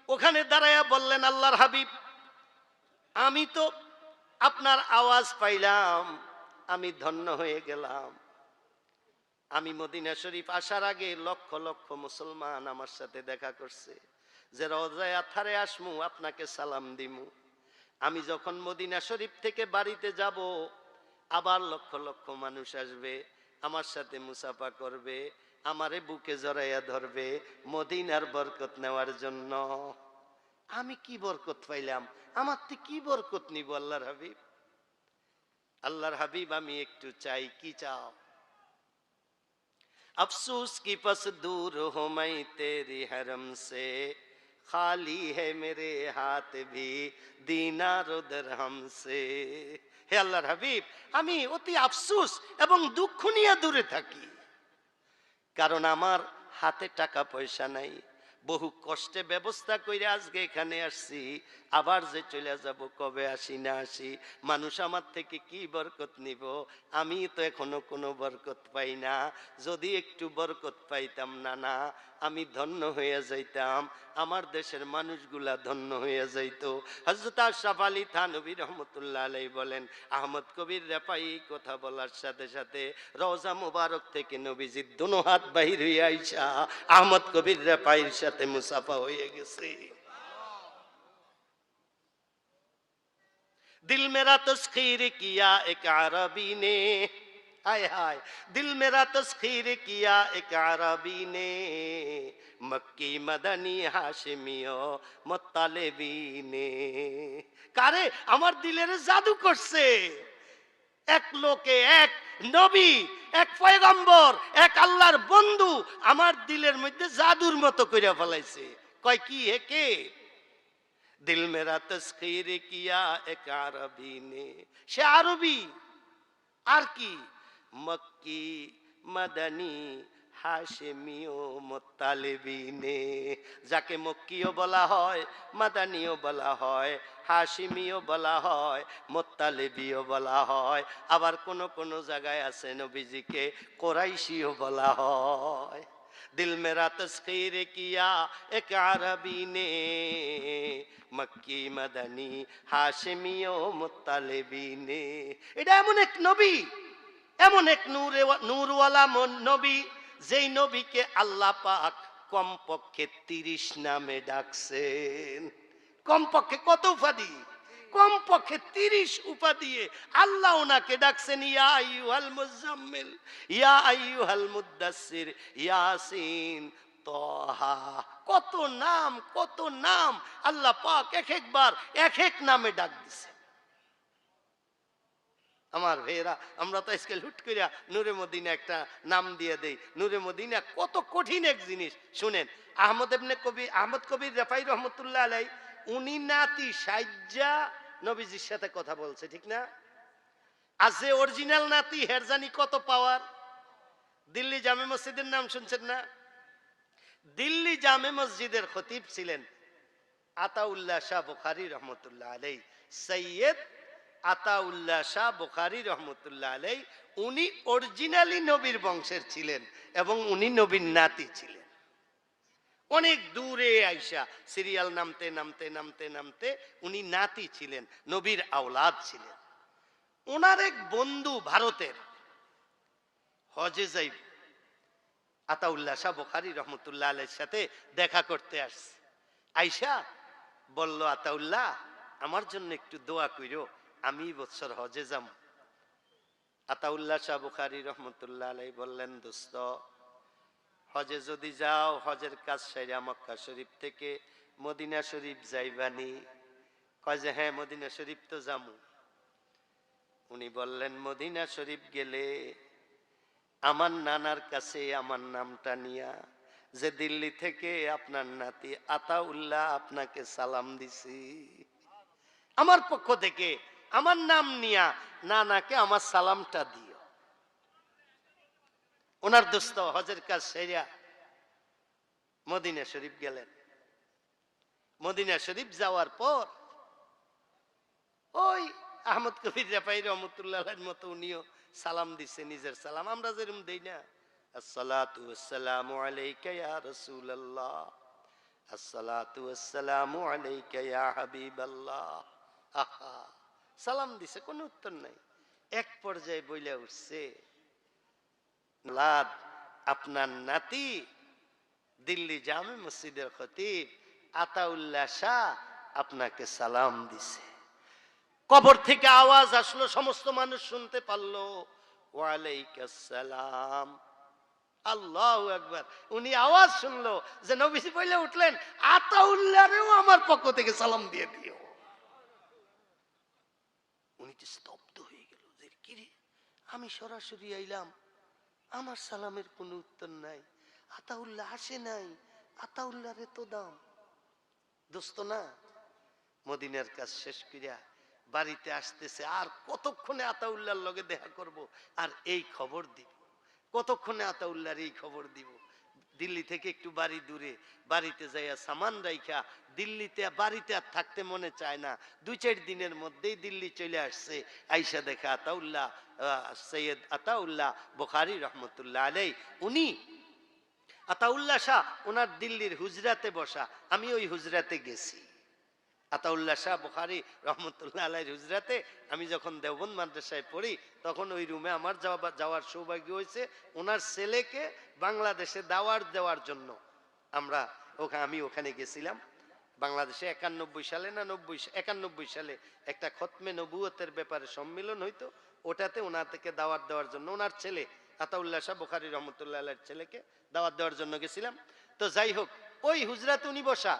ওখানে দাঁড়ায়া বললেন, আল্লাহর হাবিব, আমি তো আপনার আওয়াজ পাইলাম, আমি ধন্য হয়ে গেলাম। আমি মদিনা শরীফ আসার আগে লক্ষ লক্ষ মুসলমান আমার সাথে দেখা করছে যে রওজায়ে আতহারে আসমু, আপনাকে সালাম দিমু। আমি যখন মদিনা শরীফ থেকে বাড়িতে যাব, আবার লক্ষ লক্ষ মানুষ আসবে, আমার সাথে মুসাফা করবে, আমারে বুকে জড়াইয়া ধরবে মদিনার বরকত নেওয়ার জন্য। আমি কি বরকত পাইলাম? আমার তো কি বরকত নিব আল্লাহর হাবিব? আল্লাহর হাবিব, আমি একটু চাই। কি চাও? अफसोस की पस दूर हो मैं तेरी हरम से, खाली है मेरे हाथ भी दीनार दिरहम से। হে আল্লাহর হাবিব, আমি অতি আফসোস এবং দুঃখ নিয়ে দূরে থাকি, কারণ আমার হাতে টাকা পয়সা নাই। বহু কষ্টে ব্যবস্থা করে আজকে এখানে আসছি, আবার যে চলে যাব, কবে আসি না আসি, মানুষ আমার থেকে কি বরকত নিব? আমি তো এখনো কোনো বরকত পাই না। যদি একটু বরকত পাইতাম না, না আমি ধন্য হয়ে যাইতাম, আমার দেশের মানুষগুলা ধন্য হয়ে যাইত। হযরত আশরাফ আলী থানভী রহমতুল্লাহ আলাইহি বলেন, আহমদ কবির রেফাই কথা বলার সাথে সাথে রওজা মুবারক থেকে নবীজির দুনো হাত বাহির হয়ে আইসা আহমদ কবির রেফাইয়ের সাথে মুসাফা হয়ে গেছে। दिल मेरा तस्खीर किया एक अरबी ने, हाय हाय, दिल मेरा तस्खीर किया एक अरबी ने, मक्की मदनी हाशिमियो मुत्तालिबी ने। কারে আমার দিলের জাদু করছে? এক লোকে, এক নবী, এক পয়গম্বর, এক আল্লাহর বন্ধু আমার দিলের মধ্যে জাদুর মতো কইরা ফেলাইছে। কয় কি? হে কে? दिल मेरा तस्खीर किया एक अरबी ने, সে আরবি। আর কি? মক্কি মাদানী হাশেমিও মুত্তালিবি নে, যাকে মক্কিও বলা হয়, মাদানীও বলা হয়, হাশিমিও বলা হয়, মুত্তালিবিও বলা হয়, আবার কোন কোন জায়গায় আছে নবীজিকে কোরাইশিও বলা হয়। दिल मेरा तस्खीर किया एक अरबी ने, मक्की मदनी हाशिमी ও মুত্তালিবি নে। এটা এমন এক নবী, এমন এক নূরওয়ালা নবী, যেই নবীকে আল্লাহ পাক কমপক্ষে 30 নামে ডাকছেন। কমপক্ষে কত উপাধি? কমপক্ষে 30 উপাধি আল্লাহ ওনাকে ডাকছেন। ইয়া আইয়ুহাল মুজাম্মিল, ইয়া আইয়ুহাল মুদ্দাসসির, ইয়াসিন, তাহা। কত নাম, কত নাম আল্লাহ পাক এক একবার এক এক নামে ডাক দিছে। আমার ভাইয়েরা, আমরা তো আজকে হুট করিয়া নূরে মদিনা একটা নাম দিয়ে দেই। নূরে মদিনা কত কঠিন এক জিনিস। শুনেন, আহমদ কবির রেফাই রহমতুল্লাহ আলাই, উনি নাতি সাজ্জা নবীজির সাথে কথা বলছে, ঠিক না? আর যে অরিজিনাল নাতি হেরজানি কত পাওয়ার। দিল্লি জামে মসজিদের নাম শুনছেন না? দিল্লি জামে মসজিদের খতিব ছিলেন আতাউল্লাহ শাহ বুখারী রহমতুল্লাহ আলাই। সৈয়দ আতাউল্লাহ শাহ বুখারী রহমতুল্লাহ আলাই, উনি অরিজিনালি নবীর বংশের ছিলেন এবং উনি নবীর নাতি ছিলেন। অনেক দূরে আইসা সিরিয়াল নামতে নামতে নামতে নামতে উনি নাতি ছিলেন, নবীর আওলাদ ছিলেন। ওনার এক বন্ধু ভারতের হজে যাইব, আতাউল্লাহ শাহ বুখারী রহমতুল্লাহ আলাইহির সাথে দেখা করতে আসছে। আইসা বলল, আতাউল্লাহ আমার জন্য একটু দোয়া কইরো, আমি বছর হজে যাম। আতাউল্লাহ শাহ বুখারী রহমতুল্লাহ আলাইহি বললেন, দোস্ত হজে যদি যাও, হজের কাজ সাইরা মক্কা শরীফ থেকে মদিনা শরীফ যাইবানি? কয় যে হ্যাঁ, মদিনা শরীফ তো যামু। উনি বললেন, মদিনা শরীফ গেলে আমার নানার কাছে আমার নামটা নিয়া, যে দিল্লি থেকে আপনার নাতি আতাউল্লাহ আপনাকে সালাম দিছি, আমার পক্ষ থেকে আমার নাম নিয়া নানাকে আমার সালামটা দিও। ওনার দোস্ত হজের কাজ সেরা মদিনা শরীফ গেলেন। মদিনা শরীফ যাওয়ার পর ওই আহমদ কবির রেফাই রহমতুল্লাহর মতো উনিও সালাম দিছে, নিজের সালাম আমরা যেরকম দেই না, আসসালাতু ওয়াসসালামু আলাইকা ইয়া রাসূলুল্লাহ, আসসালাতু ওয়াসসালামু আলাইকা ইয়া হাবিবাল্লাহ। আহা, সালাম দিছে, কোনো উত্তর নাই। এক পর্যায়ে বইলা উঠছে, লাদ আপনার নাতি দিল্লি জামে মসজিদের খতিব আতাউল্লাহ শাহ আপনাকে সালাম দিছে। কবর থেকে আওয়াজ আসলো, সমস্ত মানুষ শুনতে পারলো, ওয়ালাইকুম সালাম। আল্লাহু আকবার। উনি আওয়াজ শুনলো যে নবীজি বলে উঠলেন, আতাউল্লাহরেও আমার পক্ষ থেকে সালাম দিয়ে দিও। উনি তো স্তব্ধ হয়ে গেল, যে কি রে, আমি সরাসরি আইলাম, আমার সালামের কোনো উত্তর নাই, আতাউল্লাহ আসে নাই, আতাউল্লাহরে তো দাম। দোস্ত না, মদিনার কাজ শেষ করিয়া বাড়িতে আসতেছে, আর কতক্ষণে আতাউল্লাহর লগে দেখা করব আর এই খবর দিব, কতক্ষণে আতাউল্লাহর এই খবর দিব। দিল্লি থেকে একটু বাড়ি দূরে, বাড়িতে যাইয়া সামান রাইখা দিল্লিতে বাড়িতে আর থাকতে মনে চায় না। 2-4 দিনের মধ্যেই দিল্লি চলে আসছে। আইসা দেখা আতাউল্লাহ, সৈয়দ আতাউল্লাহ বুখারী রহমতুল্লাহ আলাইহি, উনি আতাউল্লাহ শাহ ওনার দিল্লির হুজরাতে বসা। আমি ওই হুজরাতে গেছি, আতাউল্লাহ শাহ বুখারী রহমতুল্লাহ আলাইহির হুজরাতে। আমি যখন দেওবন্দ মাদ্রাসায় পড়ি তখন ওই রুমে আমার যাওয়ার সৌভাগ্য হয়েছে। ওনার ছেলেকে বাংলাদেশে দাওয়াত দেওয়ার জন্য আমি ওখানে গেছিলাম। বাংলাদেশে 91 সালে না 91 সালে একটা খতমে নবুয়তের ব্যাপারে সম্মেলন হইতো, ওটাতে ওনাদেরকে দাওয়াত দেওয়ার জন্য, ওনার ছেলে আতাউল্লাহ শাহ বুখারী রহমতুল্লাহ আলাইহির ছেলেকে দাওয়াত দেওয়ার জন্য গেছিলাম। তো যাই হোক, ওই হুজরাতে উনি বসা,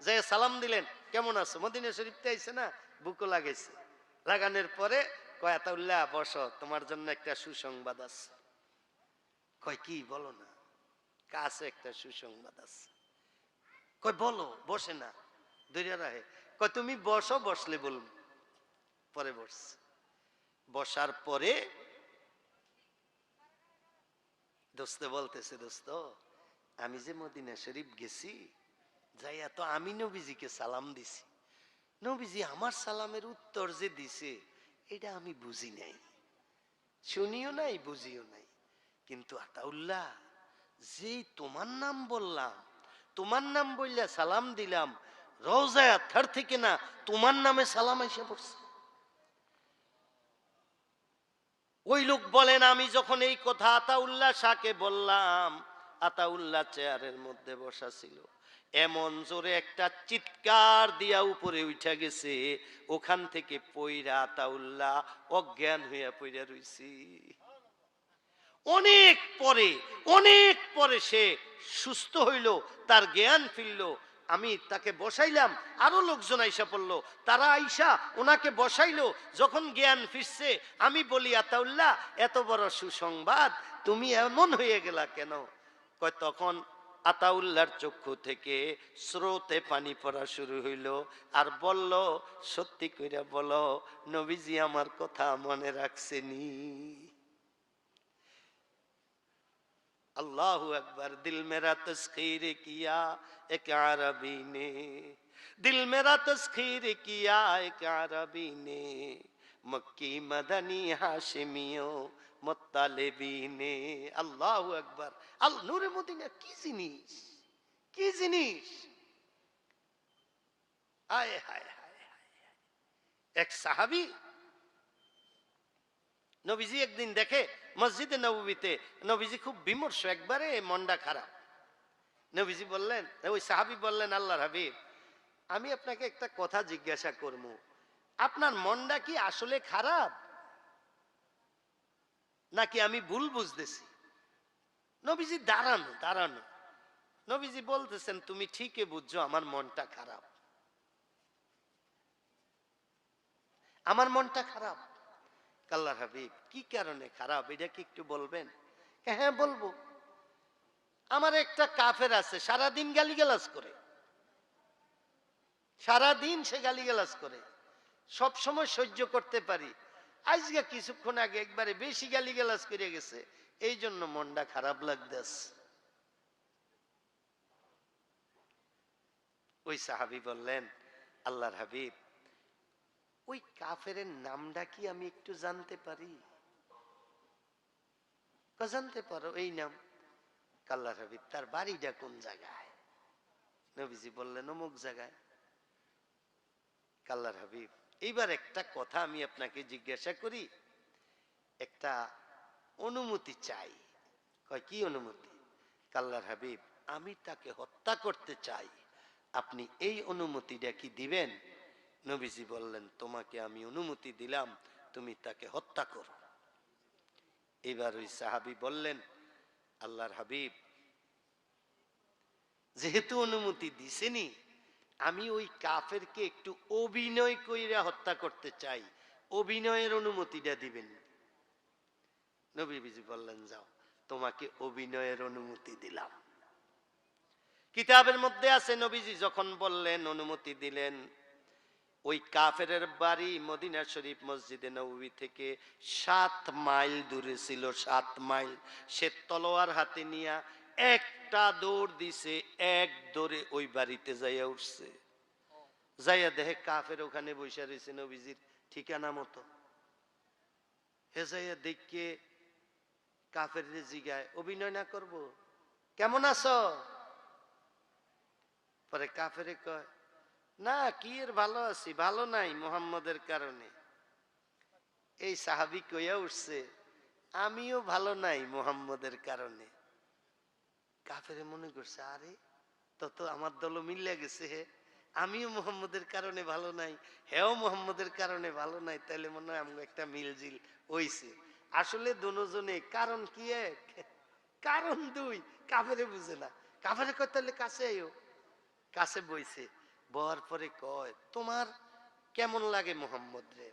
যে সালাম দিলেন, কেমন আছো, মদিনা শরীফতে আইছে না, বুকও লাগাইছে। লাগানোর পরে কয়, আতাউল্লাহ বসো, তোমার জন্য একটা সুসংবাদ আছে। কয় কি, বলো না। কাছে একটা সুসংবাদ আছে। কয় বলো, বসে না, ধৈর্য রাখে। কয় তুমি বসো, বসলে বলুন। পরে বসছে। বসার পরে দোস্ত বলতেছে, দোস্ত আমি যে মদিনা শরীফ গেছি, যাইয়া তো আমি নবীজিকে সালাম দিছি, নবীজি আমার সালামের উত্তর যে দিছে এটা আমি বুঝি নাই, শুনিও নাই, বুঝিও নাই। কিন্তু আতাউল্লাহ, যেই তোমার নাম বললাম, তোমার নাম বললে সালাম দিলাম, রওজায়ে আতহার থেকে না তোমার নামে সালাম এসে পড়ছে। ওই লোক বলেন, আমি যখন এই কথা আতাউল্লাহ শাহকে বললাম, আতাউল্লাহ চেয়ারের মধ্যে বসা ছিল, এমন জোরে একটা চিৎকার দিয়া উপরে উঠা গেছে, ওখান থেকে পইরা আতাউল্লাহ অজ্ঞান হইয়া পইরা রইছি। অনেক পরে, অনেক পরে সে সুস্থ হইল, তার জ্ঞান ফিরল। আমি তাকে বসাইলাম, আরো লোকজন আইসা পড়লো, তারা আইসা ওনাকে বসাইলো। যখন জ্ঞান ফিরছে আমি বলি, আতাউল্লাহ এত বড় সুসংবাদ, তুমি এমন হয়ে গেলা কেন? কয় তখন আতাউল্লাহর চক্ষু থেকে স্রোতে পানি পড়া শুরু হইল, আর বলল, সত্যি কইরা বলো নবীজি আমার কথা মনে রাখছেনি? अल्लाह अकबर। दिल मेरा तस्खीर किया एक अरबी ने, दिल मेरा तस्खीर किया एक अरबी ने, मक्की मदनी हाशिमियों मुत्तालिबी ने। अल्लाह अकबर। अल नूरे मदीना की जिनिस, की जिनिस! आए हाय हाय हाय। एक साहबी নবীজি একদিন দেখে মসজিদে নববীতে নবীজি খুব বিমর্ষ, একবারে মনটা খারাপ। নবীজি বললেন, ওই সাহাবী বললেন, আল্লাহর হাবিব আমি আপনাকে একটা কথা জিজ্ঞাসা করব, আপনার মনটা কি আসলে খারাপ নাকি আমি ভুল বুঝতেছি? নবীজি দাঁড়ানো দাঁড়ানো, নবীজি বলতেছেন, তুমি ঠিকই বুঝছো, আমার মনটা খারাপ, আমার মনটা খারাপ। আল্লাহর হাবিব কি কারণে খারাপ এটা কি একটু বলবেন? হ্যাঁ বলবো। আমার একটা কাফের আছে, সারাদিন গালিগালাজ করে, সারাদিন সে গালিগালাজ করে, সব সময় সহ্য করতে পারি, আজকে কিছুক্ষণ আগে একবারে বেশি গালিগালাজ করে গেছে, এই জন্য মনটা খারাপ লাগতেছে। ওই সাহাবী বললেন, আল্লাহর হাবিব ওই কাফের নামটা কি আমি একটু জানতে পারি? জানতে পারো এই নাম? আল্লাহর হাবিব তার বাড়িটা কোন জায়গায়? নবীজি বললেন, অমুক জায়গায়। আল্লাহর হাবিব এইবার একটা কথা আমি আপনাকে জিজ্ঞাসা করি, একটা অনুমতি চাই। কয় কি অনুমতি? আল্লাহর হাবিব আমি তাকে হত্যা করতে চাই, আপনি এই অনুমতিটা কি দিবেন? নবীজি বললেন, তোমাকে আমি অনুমতি দিলাম, তুমি তাকে হত্যা করো। এবার ওই সাহাবী বললেন, আল্লাহর হাবিব যেহেতু অনুমতি দিছেনি, আমি ওই কাফেরকে একটু অভিনয় কইরা হত্যা করতে চাই, অভিনয়ের অনুমতিটা দিবেন? নবীজি বললেন, যাও, তোমাকে অভিনয়ের অনুমতি দিলাম। কিতাবের মধ্যে আছে, নবীজি যখন বললেন, অনুমতি দিলেন, ওই কাফেরের বাড়ি মদিনা শরীফ মসজিদে নববী থেকে 7 মাইল দূরে ছিল, 7 মাইল। সে তলোয়ার হাতে নিয়ে একটা দৌড় দিছে, এক দৌড়ে ওই বাড়িতে যাইয়া উঠছে। যাইয়া দেখে কাফের ওখানে বসে রয়েছে নবীজির ঠিকানা মতো। হে যাইয়া দেখে কাফের জিগায়, অভিনয় না করব? কেমন আছো? পরে কাফেরে কয়, না কি এর ভালো আছি, ভালো নাই মুহাম্মদের কারণে। এই সাহাবী কইয়া উঠছে, আমিও ভালো নাই মুহাম্মদের কারণে। কাফেরে মনে করছে, আরে তো আমার দল মিলে গেছে, হে আমিও মুহাম্মদের কারণে ভালো নাই, হেও মুহাম্মদের কারণে ভালো নাই, তাইলে মনে হয় আমরা একটা মিলজিল হইছে। আসলে দুজনে কারণ কি এক, কারণ দুই। কাফেরে বুঝে না। কাফেরে কয়, তাহলে কাছে আইও। কাছে বইছে, বর পরে কয়, তোমার কেমন লাগে মুহাম্মদ রে?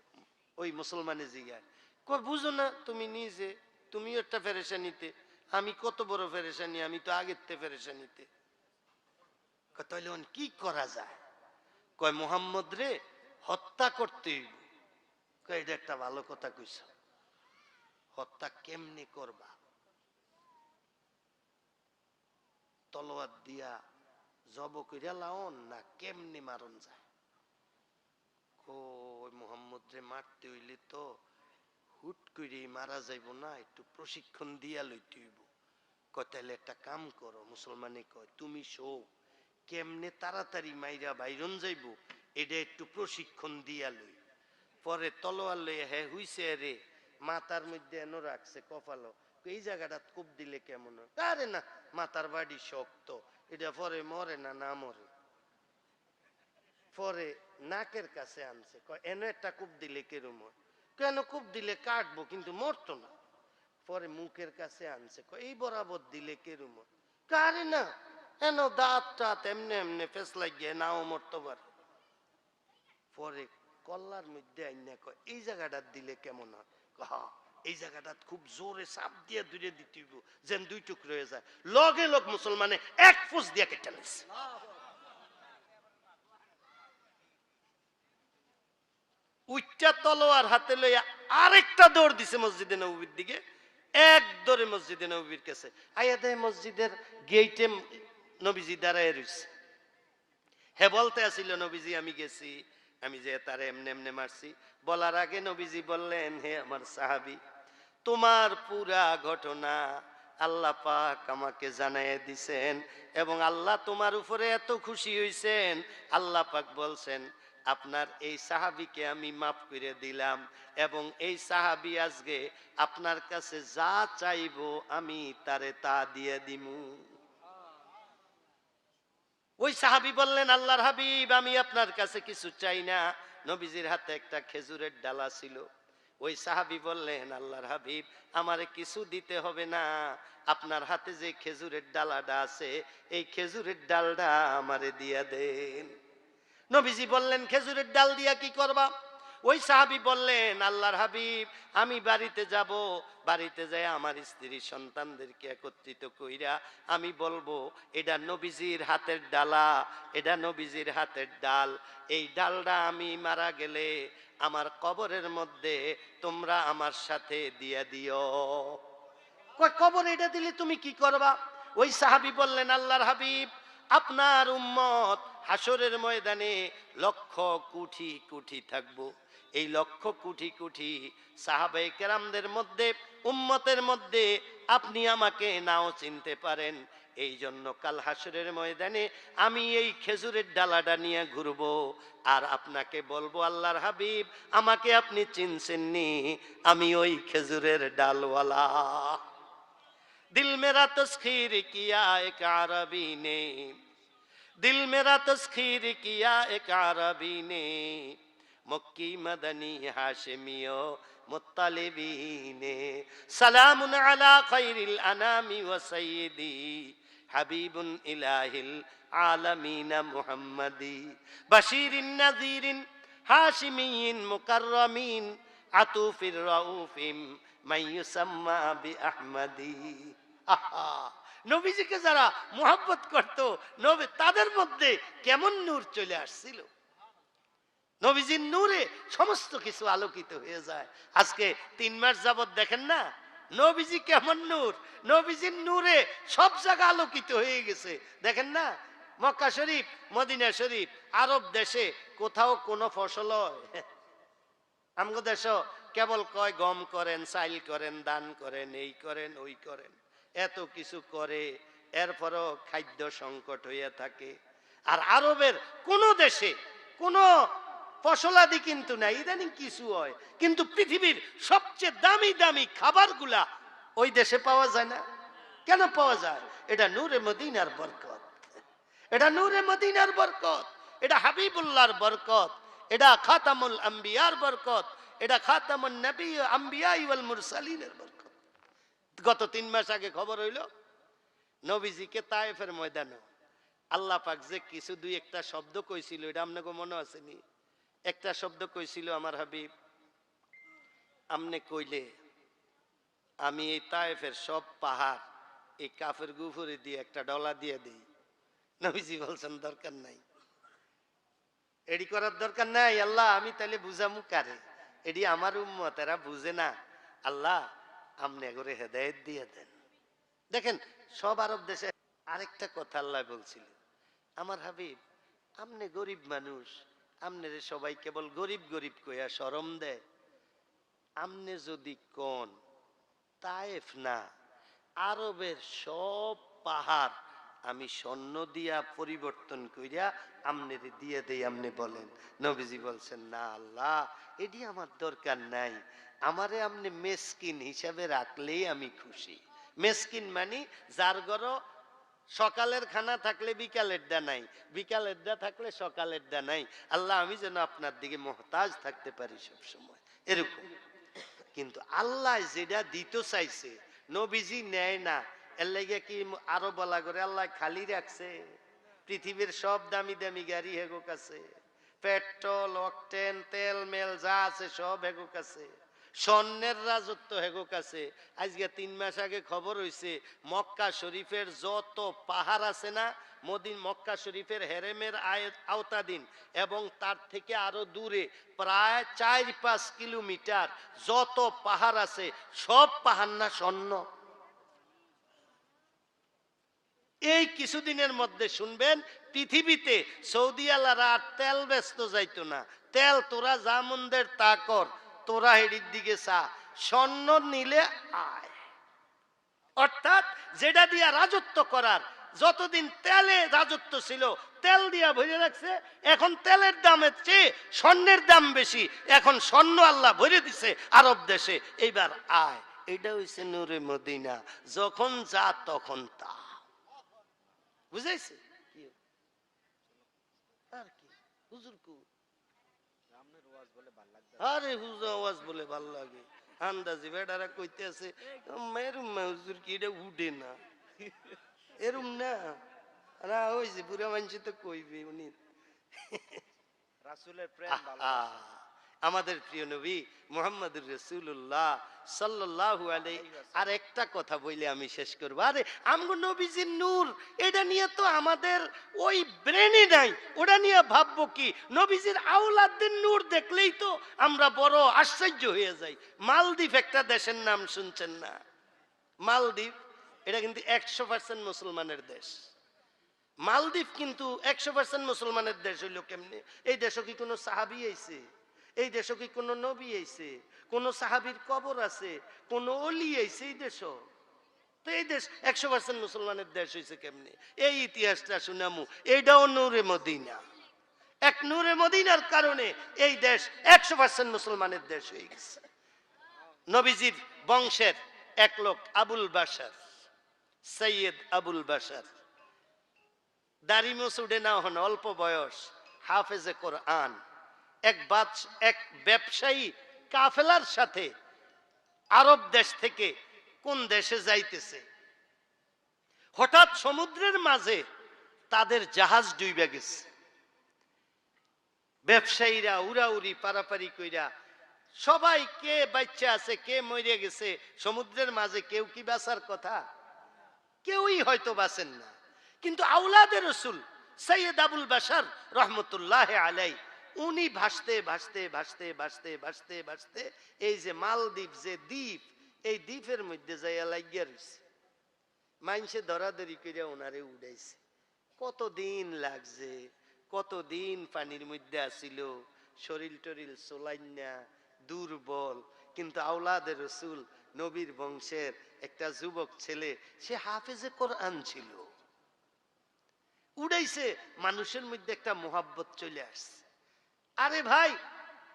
ওই মুসলমানে জিগায়, কয় বুঝো না তুমি নিজে, তুমিও একটা ফেরেশানিতে, আমি কত বড় ফেরেশানি, আমি তো আগের তে ফেরেশানিতে। কয় তাইলে কি করা যায়? কয় মুহাম্মদ রে হত্যা করতে হইব। কয় এটা একটা ভালো কথা কইছ, হত্যা কেমনে করবা? তলোয়ার দিয়া জব কইরা লাওন না কেমনে মারন যায়? ওই মুহাম্মদ রে মারতে হইলে তো হুট করে মারা যাইব না, একটু প্রশিক্ষণ দিয়া লইতে হইব। কয় তাইলে একটা কাম করো, মুসলমানে কয় তুমি শো কেমনে তাড়াতাড়ি মাইরা বাইরন যাইব, এটা একটু প্রশিক্ষণ দিয়া লই। পরে তলোয়ার লইয়া, হ্যাঁ হুইছে রে, মাথার মধ্যে এনো রাখছে কপালো, এই জায়গাটা কূপ দিলে কেমন হয়? আরে না, মাথার বাড়ি শক্ত, এটা পরে মরে না, না মরে। পরে নাকের কাছে আনছে, এনে একটা কূপ দিলে কেরম হয়? কেন কূপ দিলে কাটবো কিন্তু মরতো না। পরে মুখের কাছে আনছে, এই বরাবর দিলে কেরুম কারে না এন দাঁত টাত এমনি এমনি ফেস লাগিয়ে নাও মরতে পারে। পরে কল্লার মধ্যে আইনা কয় এই জায়গাটা দিলে কেমন হয়? হ্যাঁ, এই জায়গাটা খুব জোরে চাপ দিয়ে দূরে দিতে হইব যেন দুই টুকরো হয়ে যায়। লগে লগ মুসলমানে এক ফুস দিয়ে কেটে নিছে। উচ্চা তলোয়ার হাতে লইয়া আরেকটা দৌড় দিছে মসজিদে নববীর দিকে, এক দৌড়ে মসজিদে নববীর কাছে আইয়া দেয় মসজিদের গেইটে নবীজি দাঁড়ায় রইছে। হে বলতে আসিল নবীজি আমি গেছি, আমি যে তারে এমনে এমনে মারছি। বলার আগে নবীজি বললেন, হে আমার সাহাবী, তোমার পুরা ঘটনা আল্লাহ পাক আমাকে জানাইয়া দিছেন এবং আল্লাহ তোমার উপরে এত খুশি হইছেন, আল্লাহ পাক বলছেন আপনার এই সাহাবীকে আমি মাফ করে দিলাম এবং এই সাহাবী আজকে আপনার কাছে যা চাইবো আমি তারে তা দিয়ে দিমু। ওই সাহাবী বললেন, আল্লাহর হাবিব আমি আপনার কাছে কিছু চাই না। নবীজির হাতে একটা খেজুরের ডালা ছিল। ওই সাহাবী বললেন, আল্লাহর হাবিব আমারে কিছু দিতে হবে না, আপনার হাতে যে খেজুরের ডালাটা আছে এই খেজুরের ডালটা আমারে দিয়া দেন। নবীজি বললেন, খেজুরের ডাল দিয়া কি করবা? ওই সাহাবী বললেন, আল্লাহর হাবিব আমি বাড়িতে যাব, বাড়িতে যাই আমার স্ত্রী সন্তানদেরকে একত্রিত কইরা আমি বলবো এটা নবীজির হাতের ডালা, এটা নবীজির হাতের ডাল, এই ডালটা আমি মারা গেলে আমার কবরের মধ্যে তোমরা আমার সাথে দিয়া দিও। কয় কবর এটা দিলে তুমি কি করবা? ওই সাহাবী বললেন, আল্লাহর হাবিব আপনার উম্মত হাসরের ময়দানে লক্ষ কোটি কোটি থাকবো, এই লক্ষ কোটি কোটি সাহাবায়ে কেরামদের মধ্যে উম্মতের মধ্যে আপনি আমাকে নাও চিনতে পারেন, এই জন্য কাল হাসরের ময়দানে আমি এই খেজুরের ডালাটা নিয়ে ঘুরবো আর আপনাকে বলবো, আল্লাহর হাবিব আমাকে আপনি চিনছেননি, আমি ওই খেজুরের ডালওয়ালা। दिल मेरा तस्खीर किया एक अरबी ने, दिल मेरा तस्खीर किया एक अरबी ने, मक्की मदनी हाशिमियो मुत्तलिबी ने, सलामुन अला खैरिल अनामी व सय्यदी हबीबुन इलाहिल आलमीन मुहम्मदी बशीरिन नज़ीरिन हाशिमीन मुकर्रमीन अतूफिर रऊफिम মাইয়ুসাম্মা বিআহমদি। আহা, নবীজিকে যারা মুহাব্বত করত নবী তাদের মধ্যে কেমন নূর চলে আসছিল। নবীজির নূরে সমস্ত কিছু আলোকিত হয়ে যায়। আজকে 3 মাস যাবত দেখেন না নবীজি কেমন নূর, নবীজির নূরে সব জায়গা আলোকিত হয়ে গেছে। দেখেন না মক্কা শরীফ, মদিনা শরীফ, আরব দেশে কোথাও কোনো ফসল হয়? আমগো দেশ কেবল কয় গম করেন, চাইল করেন, দান করেন, এই করেন, ওই করেন, এত কিছু করে, এরপরও খাদ্য সংকট হইয়া থাকে। আর আরবের কোন দেশে কোন ফসলাদি কিন্তু নাই, ইদানিং কিছু হয়, কিন্তু পৃথিবীর সবচেয়ে দামি দামি খাবারগুলা ওই দেশে পাওয়া যায় না। কেন পাওয়া যায়? এটা নূরে মদিনার বরকত, এটা নূরে মদিনার বরকত, এটা হাবিবুল্লাহর বরকত, এটা খাতামুল আম্বিয়ার বরকত, এটা খাতামুন নবী আম্বিয়া ওয়াল মুরসালিনের বরকত। গত 3 মাস আগে খবর হইল নবীজিকে তায়েফের ময়দানে আল্লাহ পাক যে কিছু দুই একটা শব্দ কইছিল, এটা আপনাকে মনে আছে নি? একটা শব্দ কইছিল, আমার হাবিব আমনে কইলে আমি এই তায়েফের সব পাহাড় এই কাফের গুফরে দিয়ে একটা ডলা দিয়ে দেই। নবীজি বলছেন দরকার নাই, এডি করার দরকার নাই। আল্লাহ আমি তাহলে বুঝামু কারে? এডি আমার উম্মত, এরা বুঝে না। আল্লাহ আমনে করে হেদায়েত দিয়ে দেন। দেখেন সব আরব দেশে আরেকটা কথা আল্লাহ বলছিল, আমার হাবিব আমনে গরিব মানুষ, আমনে সবাই কেবল গরিব গরিব কইয়া শরম দেয়। আমনে যদি কোন তায়েফ না আরবের সব পাহাড় আমি স্বর্ণ দিয়া পরিবর্তন কইরা আমনেরে দিয়ে দেই, আমনে বলেন। নবীজি বলছেন না আল্লাহ এডি আমার দরকার নাই, আমারে আমনে মেসকিন হিসাবে রাখলেই আমি খুশি। মেসকিন মানে যার ঘরে সকালের খানা থাকলে বিকালের ডা নাই, বিকালের ডা থাকলে সকালের ডা নাই। আল্লাহ আমি যেন আপনার দিকে মুহতাজ থাকতে পারি সব সময়, এরকম। কিন্তু আল্লাহ যেটা দিতে চাইছে নবীজি নেয় না, এর লাগে কি আরো বলা করে আল্লাহ খালি রাখছে? পৃথিবীর সব দামি দামি গাড়ি হেগো কাছে, পেট্রোল অকটেন তেল মেল যা আছে সব হেগো কাছে, স্বর্ণের রাজত্ব হেগো কাছে। আজকে 3 মাস আগে খবর হইছে মক্কা শরীফের যত পাহাড় আছে না, মক্কা শরীফের হেরেমের আওতাধীন এবং তার থেকে আরো দূরে প্রায় 4-5 কিলোমিটার যত পাহাড় আছে সব পাহাড় না স্বর্ণ। এই কিছুদিনের মধ্যে শুনবেন পৃথিবীতে সৌদি আলারা আর তেল ব্যস্ত যাইতো না, তেল তোরা যা মন্দের তা কর, তোরা হেডির দিকে চা, স্বর্ণ নিলে আয়। অর্থাৎ যেটা দিয়া রাজত্ব করার, যতদিন তেলে রাজত্ব ছিল তেল দিয়া ভরে রাখছে, এখন তেলের দামের চেয়ে স্বর্ণের দাম বেশি, এখন স্বর্ণ আল্লাহ ভরে দিছে আরব দেশে, এইবার আয়। এটা হইছে নূরে মদিনা, যখন যা তখন তা। বুঝাইছে? আর কি হুজুর কু আরে হুজুর আওয়াজ বলে ভাল লাগে, আন্দাজি বেটারা কইতে আছে মেরুম হুজুর কি এটা উঠে না, এরম না না ওই যে বুড়া মানুষ তো কইবে উনি রাসূলের প্রেম ভালোবাসা। আমাদের প্রিয় নবী মুহাম্মদুর রাসূলুল্লাহ সাল্লাল্লাহু আলাইহি। আর একটা কথা বলে আমি শেষ করব, আরে আমগো নবীজির নূর এটা নিয়ে তো আমাদের ওই ব্রেনই নাই, ওটা নিয়ে ভাববো কি? নবীজির আওলাদদের নূর দেখলেই তো আমরা বড় আশ্চর্য হয়ে যাই। মালদ্বীপ একটা দেশের নাম শুনছেন না? মালদ্বীপ এটা কিন্তু 100% মুসলমানের দেশ। মালদ্বীপ কিন্তু 100% মুসলমানের দেশ হইল কেমনে? এই দেশে কি কোনো সাহাবী আইছে? এই দেশে কি কোনো নবী আইছে? কোন সাহাবীর কবর আছে? কোন ওলি আইছে এই দেশ? তো এই দেশ 100% মুসলমানের দেশ হইছে কেমনে? এই ইতিহাসটা শুনামু। এইটাও নূরে মদিনা। এক নূরে মদিনার কারণে এই দেশ 100% মুসলমানের দেশ হয়ে গেছে। নবীজির বংশের এক লোক আবুল বাশার, সৈয়দ আবুল বাশার, দাড়ি মুছুডে না হন, অল্প বয়স, হাফেজে কোরআন, এক ব্যবসায়ী কাফেলার সাথে আরব দেশ থেকে কোন দেশে যাইতেছে, হঠাৎ সমুদ্রের মাঝে তাদের জাহাজ ডুইবা গেছে। ব্যবসায়ীরা উড়াউড়ি পারাপারি কইরা সবাই কে বাচ্চা আছে কে মরে গেছে সমুদ্রের মাঝে, কেউ কি বাঁচার কথা? কেউই হয়তো বাঁচেন না। কিন্তু আওলাদে রসুল সৈয়দ আবুল বাশার রহমতুল্লাহ আলাই, উনি ভাসতে ভাসতে ভাসতে ভাসতে ভাসতে ভাসতে এই যে মালদ্বীপ যে দ্বীপ, এই দ্বীপের মধ্যে যাইয়া লাগিয়া রয়েছে। মাইনসে ধরাধরি করে ওনারে উড়াইছে। কতদিন লাগছে, কতদিন পানির মধ্যে আসিল, শরীর টরিল সোলাইনা দুর্বল, কিন্তু আওলাদে রসুল নবীর বংশের একটা যুবক ছেলে, সে হাফেজে কোরআন ছিল, উড়াইছে। মানুষের মধ্যে একটা মোহাব্বত চলে আসছে। আরে ভাই,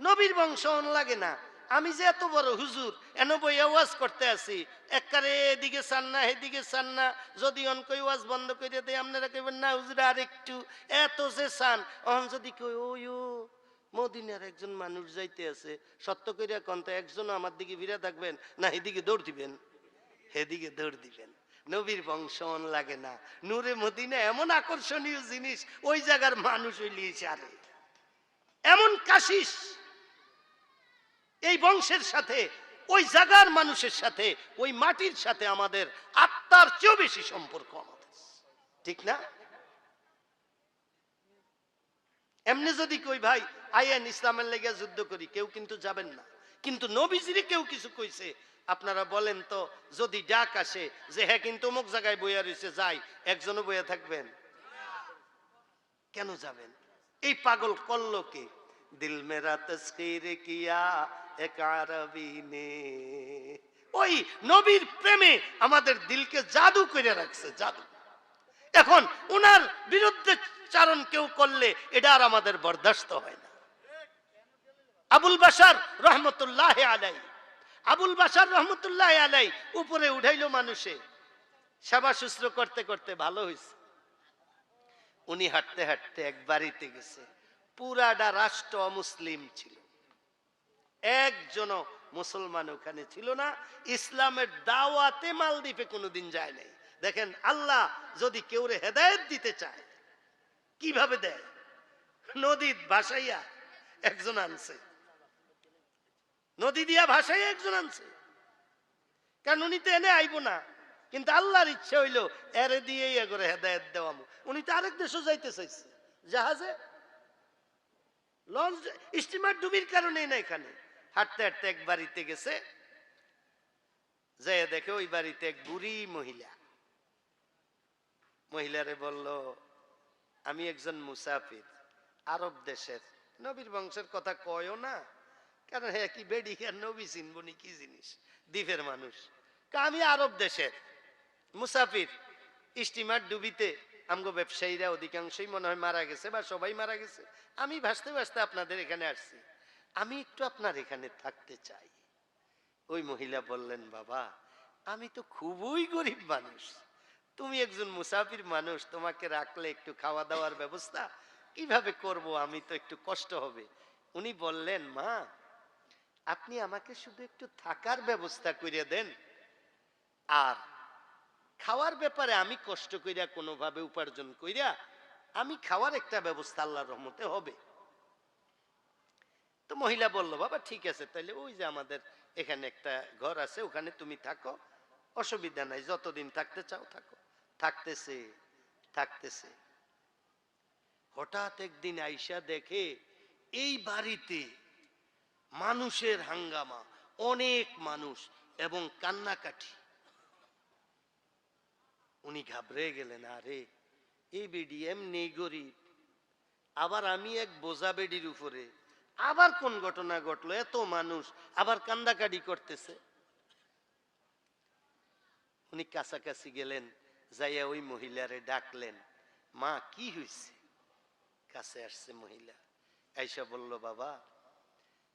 নবীর বংশ লাগে না, আমি যে এত বড় হুজুর এন বই ওয়াজ করতে আছি, একবারে এদিকে চান না এদিকে চান না, যদি অনকই ওয়াজ বন্ধ করে দেয় আপনারা কইবেন না হুজুর আর একটু, এত যে চান। অহন যদি কই ওই মদিনার একজন মানুষ যাইতে আছে, সত্য কইরা কন্ত একজন আমার দিকে ভিড়া থাকবেন না এদিকে দৌড় দিবেন, এদিকে দৌড় দিবেন। নবীর বংশ লাগে না। নূরে মদিনা এমন আকর্ষণীয় জিনিস, ওই জায়গার মানুষ হইলিয়েছে আরে এমন কাশিস, এই বংশের সাথে ওই জায়গার মানুষের সাথে ওই মাটির সাথে আমাদের আত্মার চেয়েও বেশি সম্পর্ক আমাদের, ঠিক না? এমনি যদি কই ভাই আইয়েন ইসলামের লেগে যুদ্ধ করি, কেউ কিন্তু যাবেন না। কিন্তু নবীজিরে কেউ কিছু কইছে, আপনারা বলেন তো, যদি ডাক আসে যে হ্যাঁ কিন্তু অমুক জায়গায় বইয়া রয়েছে যাই, একজনও বইয়া থাকবেন? কেন যাবেন? এই পাগল করলো কে? দিল মেরা তসখির কিয়া এক আরবি নে, ওই নবীর প্রেমে আমাদের দিলকে জাদু করে রাখছে, জাদু। এখন উনার বিরুদ্ধে চারণ কেউ করলে এটা আর আমাদের বরদাস্ত হয় না। আবুল বাশার রহমতুল্লাহ আলাই, আবুল বাশার রহমতুল্লাহ আলাই উপরে উঠাইলো মানুষে, সেবা শুশ্রূ করতে করতে ভালো হয়েছে। উনি হাঁটতে হাঁটতে এক বাড়িতে গেছে, পুরাটা রাষ্ট্র অমুসলিম ছিল, একজনও মুসলমান ওখানে ছিল না। ইসলামের দাওয়াতে মালদ্বীপে কোনোদিন যায় নাই। দেখেন আল্লাহ যদি কেউরে হেদায়েত দিতে চায় কিভাবে দেয়। নদী ভাসাইয়া একজন আনছে, নদী দিয়া ভাসাইয়া একজন আনছে, কারণ উনি তো এনে আইব না, কিন্তু আল্লাহর ইচ্ছা হইলো এরে দিয়েই এগরে হেদায়েত দেওয়া। উনি তো আরেক দেশও যাইতে চাইছে জাহাজে, লঞ্চ স্টিমার ডুবির কারণেই না। এখানে হাঁটতে হাঁটতে এক বাড়িতে গেছে, যাইয়া দেখে ওই বাড়িতে এক বুড়ি মহিলা। মহিলারে বলল, আমি একজন মুসাফির, আরব দেশের, নবীর বংশের কথা কয়ও না, কারণ হ্যাঁ কি বেডি আর নবী চিনবনি কি জিনিস, দ্বীপের মানুষ। আমি আরব দেশের মুসাফির, স্টিমার ডুবিতে আমগো ব্যবসায়ীরা অধিকাংশই মনে হয় মারা গেছে বা সবাই মারা গেছে, আমি ভাসতে ভাসতে আপনাদের এখানে আসছি, আমি একটু আপনার এখানে থাকতে চাই। ওই মহিলা বললেন, বাবা আমি তো খুবই গরিব মানুষ, তুমি একজন মুসাফির মানুষ, তোমাকে রাখলে একটু খাওয়া দাওয়ার ব্যবস্থা কিভাবে করব, আমি তো একটু কষ্ট হবে। উনি বললেন, মা আপনি আমাকে শুধু একটু থাকার ব্যবস্থা করে দেন, আর খাওয়ার ব্যাপারে আমি কষ্ট কইরা কোনোভাবে উপার্জন কইরা আমি খাওয়ার একটা ব্যবস্থা আল্লাহর রহমতে হবে। তো মহিলা বলল, বাবা ঠিক আছে, তাহলে ওই যে আমাদের এখানে একটা ঘর আছে, ওখানে তুমি থাকো, অসুবিধা নাই, যতদিন থাকতে চাও থাকো। থাকতেছে থাকতেছে, হঠাৎ একদিন আইসা দেখে এই বাড়িতে মানুষের হাঙ্গামা, অনেক মানুষ এবং কান্নাকাটি। উনি ঘাবড়ে গেলেন, আরে এই বেডি এমনি গরিব, আবার আমি এক বোঝা বেডির উপরে, আবার কোন ঘটনা ঘটলো, এত মানুষ আবার কান্দাকাটি করতেছে। উনি কাছাকাছি গেলেন, যাইয়া ওই মহিলারে ডাকলেন, মা কি হয়েছে? কাছে আসছে মহিলা, আইসা বলল, বাবা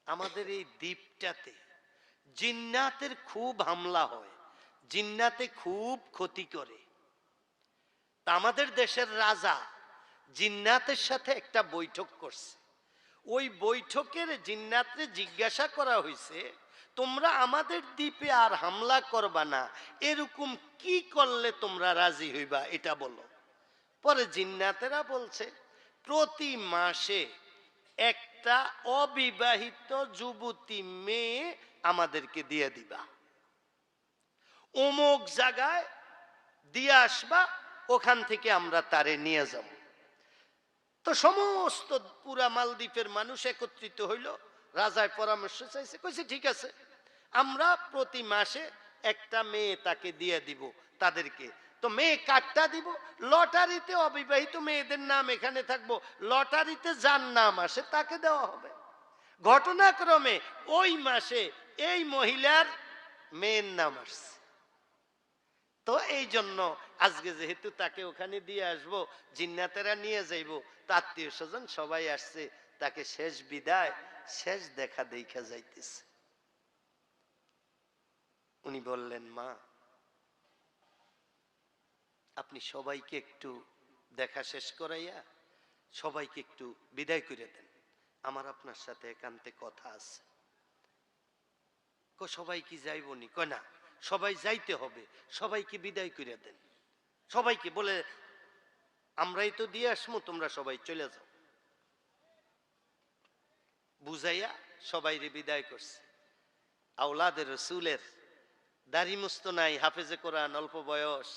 আমাদের এই দ্বীপটাতে জিন্নাতের খুব হামলা হয়, জিন্নাতে খুব ক্ষতি করে, তা আমাদের দেশের রাজা জিন্নাতের সাথে একটা বৈঠক করছে। ওই বৈঠকের জিন্নাতরে জিজ্ঞাসা করা হয়েছে, তোমরা আমাদের দ্বীপে আর হামলা করবা না, এরকম কি করলে তোমরা রাজি হইবা এটা বলো। পরে জিন্নাতেরা বলছে, প্রতি মাসে একটা অবিবাহিত যুবতী মেয়ে আমাদেরকে দিয়ে দিবা, অমুক জায়গায় দিয়ে আসবা, ওখান থেকে আমরা তারে নিয়ে যাব। তো সমস্ত পুরা মালদ্বীপের মানুষ একত্রিত হইল, রাজার পরামর্শ চাইছে, কইছে ঠিক আছে, আমরা প্রতি মাসে একটা মেয়ে তাকে দিয়ে দিব তাদেরকে। তো মেয়ে কাটটা দিব, লটারিতে অবিবাহিত মেয়েদের নাম এখানে থাকবো, লটারিতে যার নাম আসে তাকে দেওয়া হবে। ঘটনাক্রমে ওই মাসে এই মহিলার মেয়ের নাম আসছে। তো এই জন্য আজকে যেহেতু তাকে ওখানে দিয়ে আসবো, জিন্নাতেরা নিয়ে যাইব, আত্মীয় স্বজন সবাই আসছে, তাকে শেষ বিদায়, শেষ দেখা দেখা যাইতেছে। উনি বললেন, মা আপনি সবাইকে একটু দেখা শেষ করাইয়া সবাইকে একটু বিদায় করে দেন, আমার আপনার সাথে একান্তে কথা আছে। সবাই কি যাইবনি? কয় না, সবাই যাইতে হবে, সবাইকে বিদায় করে দেন। সবাইকে বলে, আমরাই তো দিয়ে আসমু, তোমরা সবাই চলে যাও। বুঝাইয়া সবাইরে বিদায় করছে। আওলাদে রসুলের দাড়ি মুস্ত নাই, হাফেজে কোরআন, অল্প বয়স,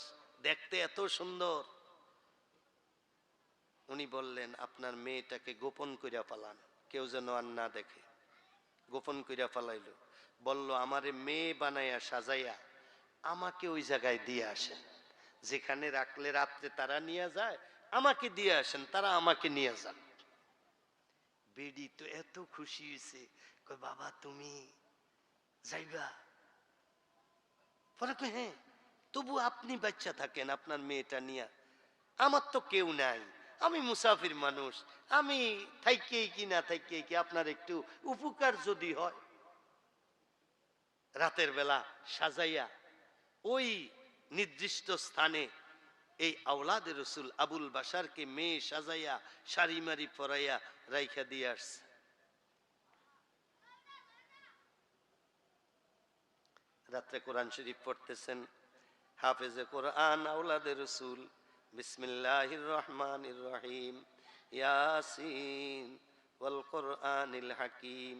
দেখতে এত সুন্দর। উনি বললেন, আপনার মেয়েটাকে গোপন কইরা পালান, কেউ যেন আর না দেখে। গোপন কইরা পালাইলো, বলল, আমারে মেয়ে বানাইয়া সাজাইয়া আমাকে ওই জায়গায় দিয়ে আসেন, যেখানে রাখলে রাত্রে তারা নিয়ে যায়, আমাকে দিয়ে আসেন, তারা আমাকে নিয়ে যান। বেডি তো এত খুশি হয়েছে, কই বাবা তুমি যাইবা? পরে কই, হ্যাঁ, তবু আপনি বাচ্চা থাকেন আপনার মেয়েটা নিয়া, আমার তো কেউ নাই, আমি মুসাফির মানুষ, আমি থাইকেই কি না থাইকেই কি, আপনার একটু উপকার যদি হয়। রাতের বেলা সাজাইয়া ওই নির্দিষ্ট স্থানে এই আওলাদে রসুল আবুল বাশারকে মেয়ে সাজাইয়া শাড়ি মারি পরাইয়া রাইখা দিয়ে আসছে। রাত্রে কোরআন শরীফ পড়তেছেন। হাফেজে কোরআন, আওলাদে রসুল, বিসমিল্লাহির রহমানির রহিম, ইয়াসিন ওয়াল কোরআনিল হাকিম,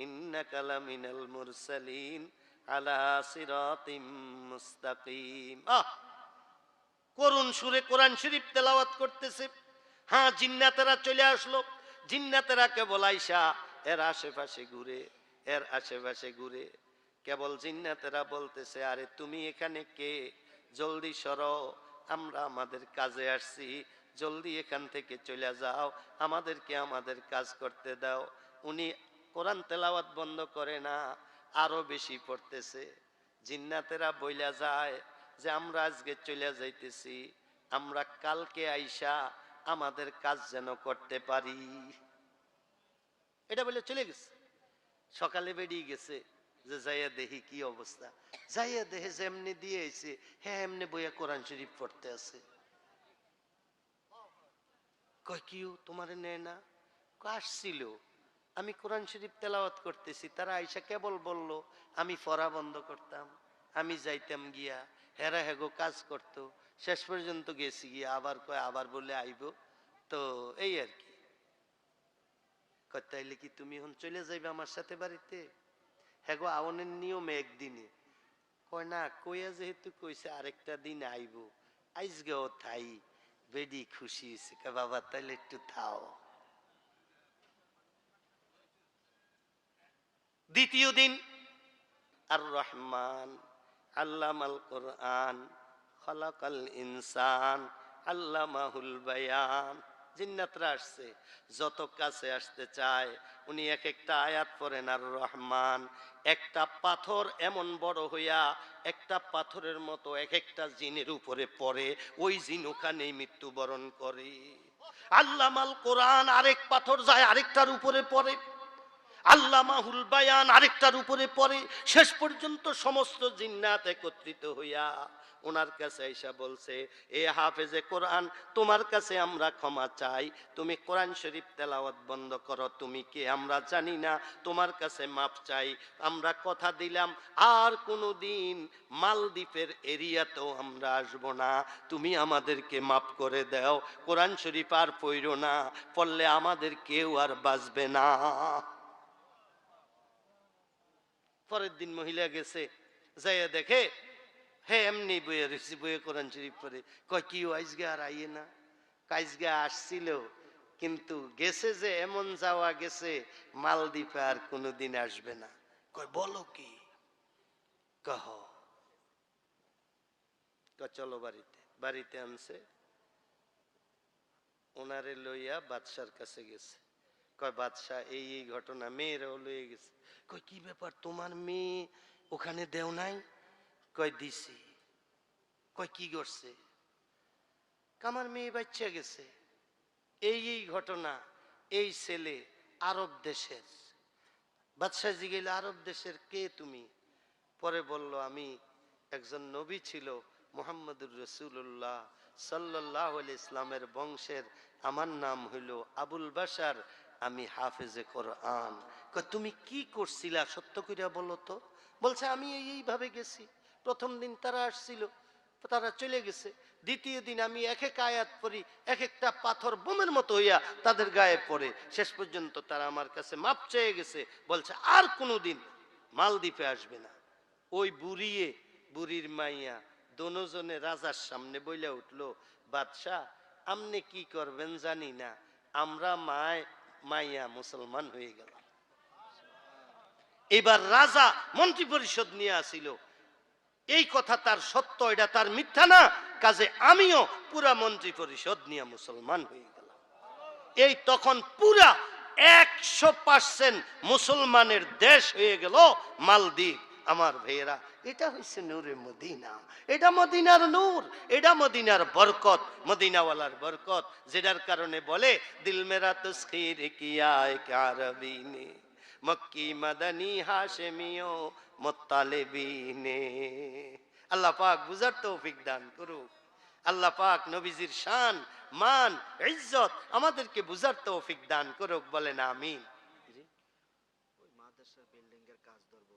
ইন্নাকা লামিনাল মুরসালিন আলা সিরাতিম মুস্তাকিম। করুণ সুরে কোরআন শরীফ তেলাওয়াত করতেছে। হ্যাঁ, জিন্নাতেরা চলে আসলো। জিন্নাতেরা কেবল আইসা এর আশেপাশে ঘুরে, এর আশেপাশে ঘুরে। কেবল জিন্নাতেরা বলতেছে, আরে তুমি এখানে কে? জলদি সরো, আমরা আমাদের কাজে আসছি, জলদি এখান থেকে চলে যাও, আমাদেরকে আমাদের কাজ করতে দাও। উনি কোরআন তেলাওয়াত বন্ধ করে না, আরো বেশি পড়তেছে। জিন্নাতেরা বইলা যায় যে আমরা আজকে চলে যাইতেছি, আমরা কালকে আইসা আমাদের কাজ যেন করতে পারি। এটা বলে চলে গেছে। সকালে বেরিয়ে গেছে যে যাইয়া দেখি কি অবস্থা। যাইয়া দেখে যে এমনি দিয়ে এসে, হ্যাঁ এমনি বইয়া কোরআন শরীফ পড়তে আছে। কয় কিউ তোমার নেয় না? আসছিল, আমি কোরআন শরীফ তেলাওয়াত করতেছি, তারা আইসা কেবল বলল আমি পড়া বন্ধ করতাম, আমি যাইতাম গিয়া, হেরা হেগো কাজ করতো, শেষ পর্যন্ত গেছি গিয়া, আবার কয় আবার বলে আইব। তো এই আর কি। তাইলে কি তুমি এখন চলে যাইবে আমার সাথে বাড়িতে? হেগো আওনের নিয়মে একদিনে। কয় না, কইয়া যেহেতু কইছে আরেকটা দিন আইব, আইজগেও থাই। বেডি খুশি হয়েছে, বাবা তাইলে একটু থাও। দ্বিতীয় দিন, আর রহমান আল্লামাল কোরআন খালাকাল ইনসান আল্লামাহুল বায়ান। জিন্নাতরা আসছে, যত কাছে আসতে চায় উনি এক একটা আয়াত পড়েন। আর রহমান, একটা পাথর এমন বড় হইয়া একটা পাথরের মতো এক একটা জিনের উপরে পড়ে, ওই জিন ওখানেই মৃত্যুবরণ করে। আল্লামাল কোরআন, আরেক পাথর যায় আরেকটার উপরে পড়ে। আল্লামাহুল বায়ান আরেকটার উপরে পড়ে। শেষ পর্যন্ত সমস্ত জিন্নাত একত্রিত হইয়া ওনার কাছে আইসা বলছে, এ হাফেজে কোরআন, তোমার কাছে আমরা ক্ষমা চাই, তুমি কোরআন শরীফ তেলাওয়াত বন্ধ করো। তুমি কে আমরা জানি না, তোমার কাছে মাপ চাই। আমরা কথা দিলাম আর কোনোদিন মালদ্বীপের এরিয়াতেও আমরা আসব না, তুমি আমাদেরকে মাপ করে দাও। কোরআন শরীফ আর পড়ো না, পড়লে আমাদের কেউ আর বাঁচবে না। পরের দিন মহিলা গেছে, যাইয়া দেখে হ্যাঁ এমনি বইয়ে রয়েছি, বইয়ে কোরআন শরীফ পড়ে। কয় কি আইজগে আর আইয়ে না? কাইজগে আসছিল, কিন্তু গেছে যে এমন যাওয়া গেছে, মালদ্বীপে আর কোনোদিন আসবে না। কয় বলো কি? কহ। চলো বাড়িতে। বাড়িতে আনছে, ওনারে লইয়া বাদশার কাছে গেছে। কয় বাদশাহ, এই এই ঘটনা, মেয়েরাও লইয়ে গেছে। কয় কি ব্যাপার, তোমার মেয়ে ওখানে দেও নাই? কয় দিছি। কয় কি করছে? আমার মেয়ে বাচ্চা গেছে, এই এই ঘটনা, এই ছেলে আরব দেশের। বাদশাহ জিগেল, আরব দেশের কে তুমি? পরে বলল, আমি একজন নবী ছিল, মুহাম্মদুর রাসূলুল্লাহ সাল্লাল্লাহু আলাইহি ইসলামের বংশের, আমার নাম হইল আবুল বাশার, আমি হাফেজে কোরআন। তুমি কি করছিলা সত্য কইরা বলো তো? বলছে আমি এইভাবে গেছি, প্রথম দিন তারা আসছিল, তারা চলে গেছে, দ্বিতীয় দিন আমি এক এক আয়াত পড়ি, এক একটা পাথর বোমের মতো হইয়া তাদের গায়ে পড়ে, শেষ পর্যন্ত তারা আমার কাছে মাপ চেয়ে গেছে, বলছে আর কোনোদিন মালদ্বীপে আসবে না। ওই বুড়িয়ে বুড়ির মাইয়া দোনোজনে রাজার সামনে বইলা উঠলো, বাদশাহ আপনি কি করবেন জানি না, আমরা মাইয়া মুসলমান হয়ে গেল। এবার রাজা মন্ত্রী পরিষদ নিয়ে আসিল, এই কথা তার সত্য, এটা তার মিথ্যা না, কাজে আমিও পুরা মন্ত্রী পরিষদ নিয়ে মুসলমান হয়ে গেলাম। এই তখন পুরা 100% মুসলমানের দেশ হয়ে গেল মালদ্বীপ। আমার ভাইয়েরা, এটা হচ্ছে নূরে মদিনা, এটা মদিনার নূর, এটা মদিনার বরকত, মদিনাওয়ালার বরকত, যেটার কারণে বলে দিল মেরা তসখির কিয়া এক আরবী নে, মক্কি মাদানী হাশেমিও মুত্তালিবিনে। আল্লাহ পাক বুঝার তৌফিক দান করুক। আল্লাহ পাক নবীজির শান, মান, ইজ্জত আমাদেরকে বুঝার তৌফিক দান করুক, বলেন আমিন। ওই মাদ্রাসার বিল্ডিং এর কাজ ধরবো,